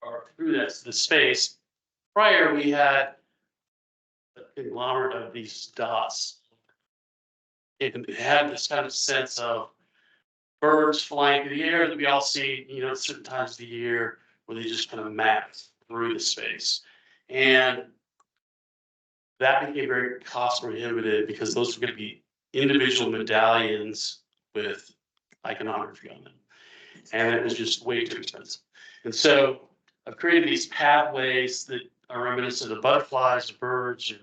are through the space, prior we had a conglomerate of these dots. It had this kind of sense of birds flying through the air that we all see, at certain times of the year where they just kind of map through the space. And that became very cost prohibitive because those were going to be individual medallions with iconography on them. And it was just way too expensive. And so I've created these pathways that are reminiscent of butterflies, birds, or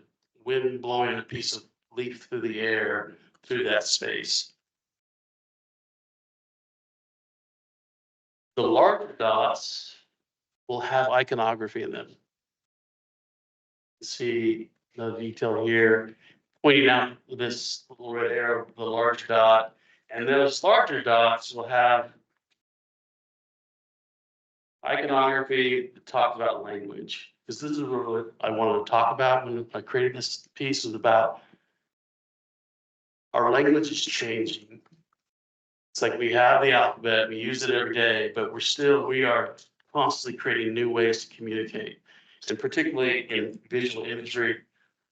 wind blowing a piece of leaf through the air through that space. The larger dots will have iconography in them. See the detail here, pointing out this little red arrow, the large dot, and those larger dots will have iconography that talks about language. Because this is what I wanted to talk about when I created this piece, was about our language is changing. It's like we have the alphabet, we use it every day, but we are constantly creating new ways to communicate, and particularly in visual imagery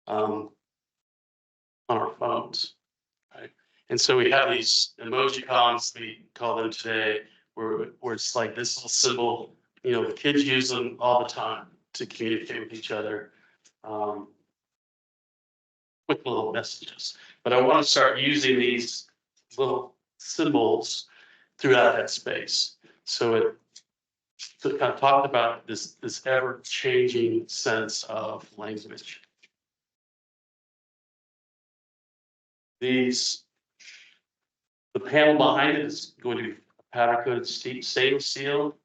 on our phones. Right? And so we have these emojicons, we call them today, where it's like this little symbol, the kids use them all the time to communicate with each other. Quick little messages. But I want to start using these little symbols throughout that space. So it kind of talked about this ever-changing sense of language. The panel behind it is going to be powder coated stainless steel.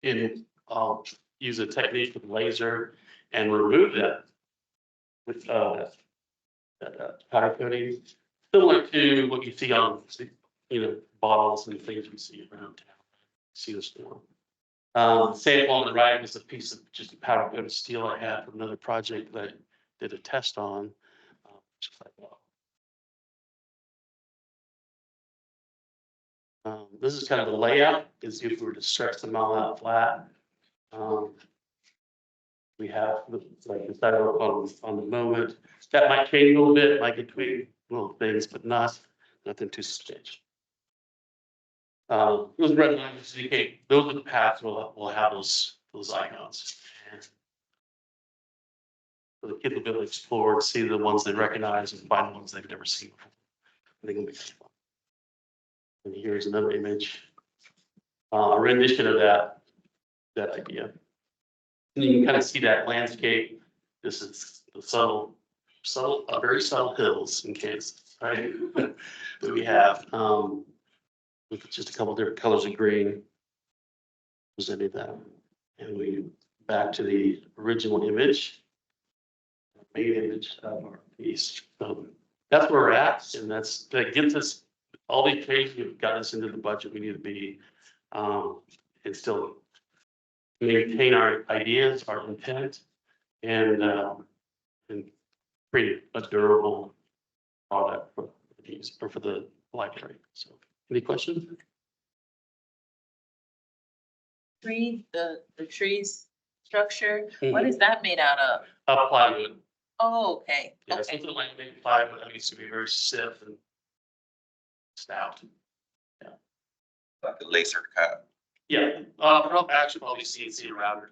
And I'll use a technique with laser and remove that with that powder coating, similar to what you see on bottles and things we see around town. See this form. Sample on the right is a piece of just powder coated steel I had from another project that I did a test on. Just like that. This is kind of the layout, as if we were to stretch them all out flat. We have like the sidewalk on the moment. That might change a little bit, might get tweaked little things, but nothing too substantial. Those red lines indicate those are the paths we'll have those icons. And for the kids to be able to explore and see the ones they recognize and find the ones they've never seen before. I think it'll be fun. And here's another image, a rendition of that idea. And you can kind of see that landscape. This is the very subtle hills in Kansas, right? That we have, with just a couple different colors of green. Presented that. And we back to the original image. Main image of our piece. So that's where we're at, and that gets us all the changes have got us into the budget we need to be, and still maintain our ideas, our intent, and create a durable product for these or for the library. So, any questions? The trees structure, what is that made out of? Plywood. Oh, okay, Yeah, okay. something like made plywood that needs to be very stiff and stout. Like a laser cut. Yeah, probably CNC router.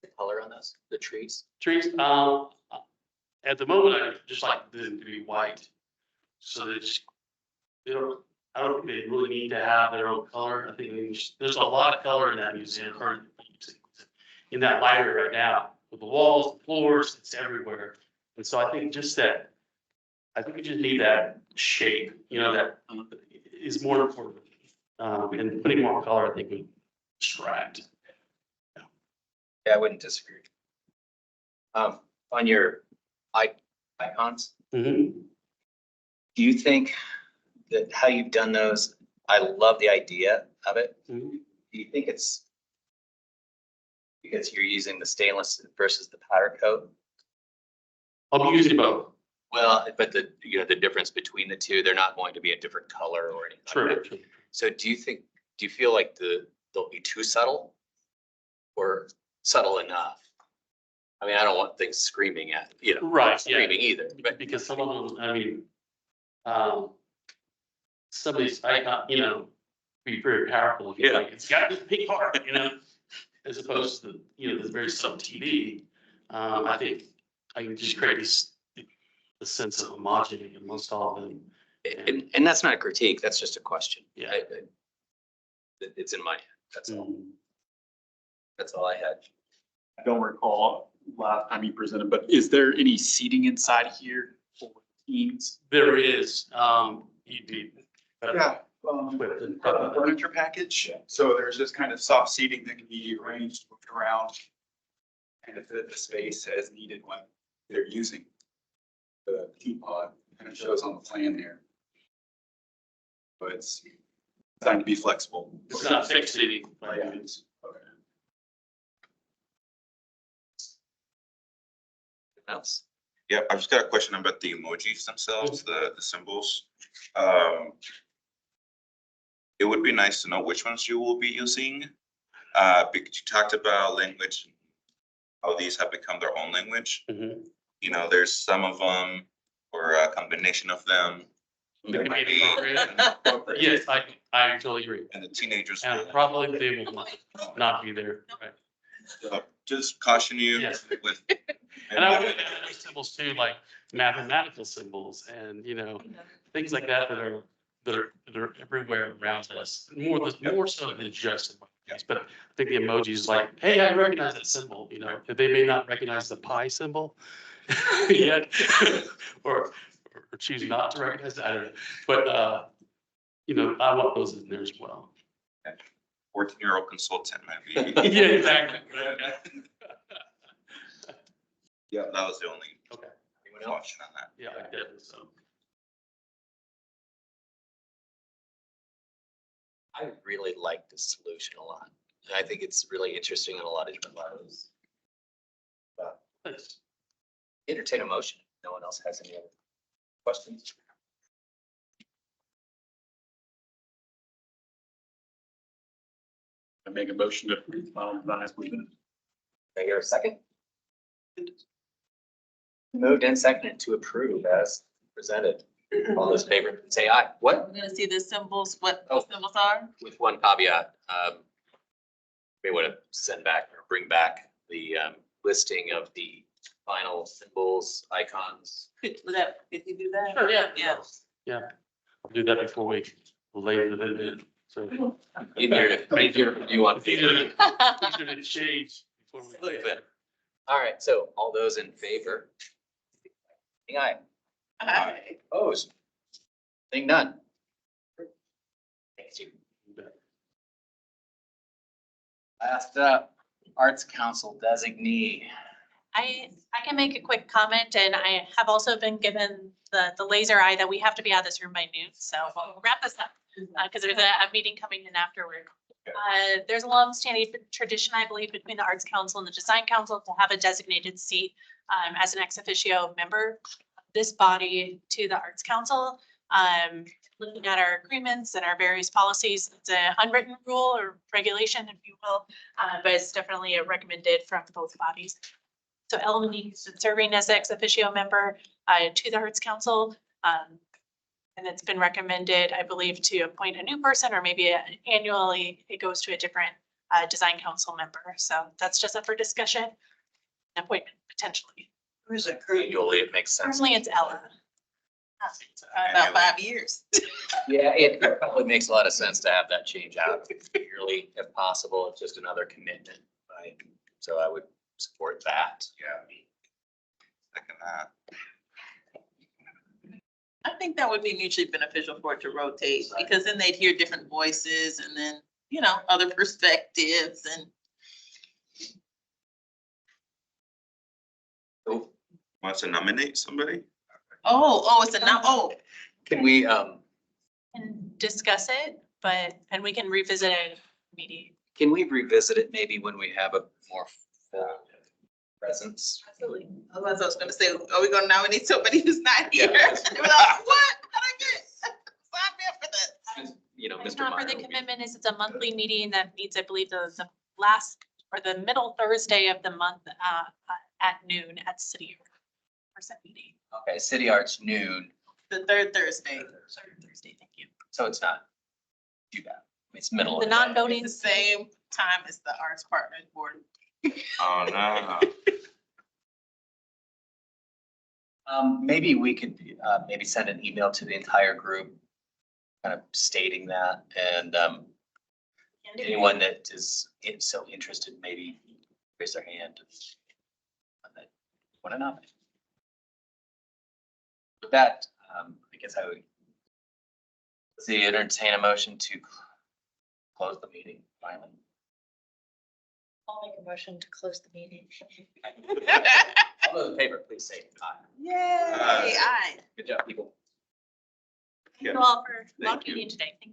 The color on those, the trees? Trees, at the moment, I just like them to be white. So they just, I don't think they really need to have their own color. I think there's a lot of color in that museum, or in that library right now, with the walls, the floors, it's everywhere. And so I think just that, I think we just need that shape, that is more important. And putting more color, I think would distract. Yeah, I wouldn't disagree. On your icons, Mhm. do you think that how you've done those, I love the idea of it. Mhm. Do you think it's because you're using the stainless versus the powder coat? I'll be using both. Well, but the difference between the two, they're not going to be a different color or anything. True. So do you feel like they'll be too subtle or subtle enough? I mean, I don't want things screaming at, Right, screaming either, but because some of them, I mean, some of these, be very powerful. Yeah. Like, it's got this big heart, as opposed to, this very subtle TV. I think I can just create the sense of homogeneity amongst all of them. and that's not a critique, that's just a question. Yeah. It's in my head, that's all. Mhm. That's all I had. I don't recall last time you presented, but is there any seating inside here for teams? There is, you'd be. Yeah, equipped and- the furniture package, so there's this kind of soft seating that can be arranged, moved around, and to fit the space as needed when they're using the teapot, and it shows on the plan there. But it's designed to be flexible. It's not fixed seating. Yeah, it's- okay. Else? Yeah, I've just got a question about the emojis themselves, the symbols. It would be nice to know which ones you will be using. Because you talked about language, how these have become their own language. Mhm. There's some of them or a combination of them. That might can be appropriate. Yes, I totally agree. And the teenagers. And probably they will not be there, right? Just caution you Yes. with. And I would add other symbols too, like mathematical symbols and, things like that that are everywhere around us. More so than just emojis, but I think the emojis like, hey, I recognize that symbol, they may not recognize the pi symbol yet, or choose not to recognize it, I don't know. But, I want those in there as well. 14-year-old consultant maybe. Yeah, exactly. Yeah, that was the only Okay. caution on that. Yeah, I did, so. I really like this solution a lot. And I think it's really interesting on a lot of different levels. Thanks. Entertain a motion. No one else has any other questions? I make a motion to approve final design as presented. Can I hear a second? Moved and seconded to approve as presented. All those in favor, say aye. What? We're gonna see the symbols, what Oh. those symbols are. With one caveat, may want to send back or bring back the listing of the final symbols, icons. Could you do that? Sure, yeah. Yeah. Yeah, I'll do that before we later than it. So. Easier to, you want. Easier to change. before we- All right, so all those in favor? Aye. Aye. Opposed? Seeing none. Thank you. Last up, Arts Council designee. I can make a quick comment, and I have also been given the laser eye that we have to be out of this room by noon, so we'll wrap this up. Because there's a meeting coming in afterward. There's a long-standing tradition, I believe, between the Arts Council and the Design Council to have a designated seat as an ex officio member of this body to the Arts Council. Looking at our agreements and our various policies, it's an unwritten rule or regulation, if you will, but it's definitely recommended from both bodies. So Ellen is serving as ex officio member to the Arts Council. And it's been recommended, I believe, to appoint a new person, or maybe annually it goes to a different design council member. So that's just up for discussion. Appointment potentially. Where's it currently? Annually, it makes sense. Currently, it's Ella. About 5 years. Yeah, it probably makes a lot of sense to have that change out yearly if possible. It's just another commitment, right? So I would support that. Yeah. Second that. I think that would be mutually beneficial for it to rotate, because then they'd hear different voices and then, you know, other perspectives and. Wants to nominate somebody? Oh, it's a Can we, And discuss it, and we can revisit it meeting. can we revisit it maybe when we have a more full presence? Absolutely. Otherwise, I was gonna say, are we gonna nominate somebody who's not here? They were like, what? How'd I get? Sign me up for this. You know, It's Mr. not for Meyer the will be- commitment is it's a monthly meeting that meets, I believe, the last or the middle Thursday of the month at noon at City percent meeting. Okay, City Arts noon, The third Thursday. Third Thursday, thank you. so it's not too bad. It's middle of The the day. non-voting. It's the same time as the Arts Partners Board. Oh, no. Maybe we could, maybe send an email to the entire group, kind of stating that, and, anyone that is so interested, maybe raise their hand. Want to nominate? With that, I guess I would entertain a motion to close the meeting finally. I'll make a motion to close the meeting. All those in favor, please say aye. Yay, aye. Good job, people. Thank you all for Thank you. meeting today. Thank you.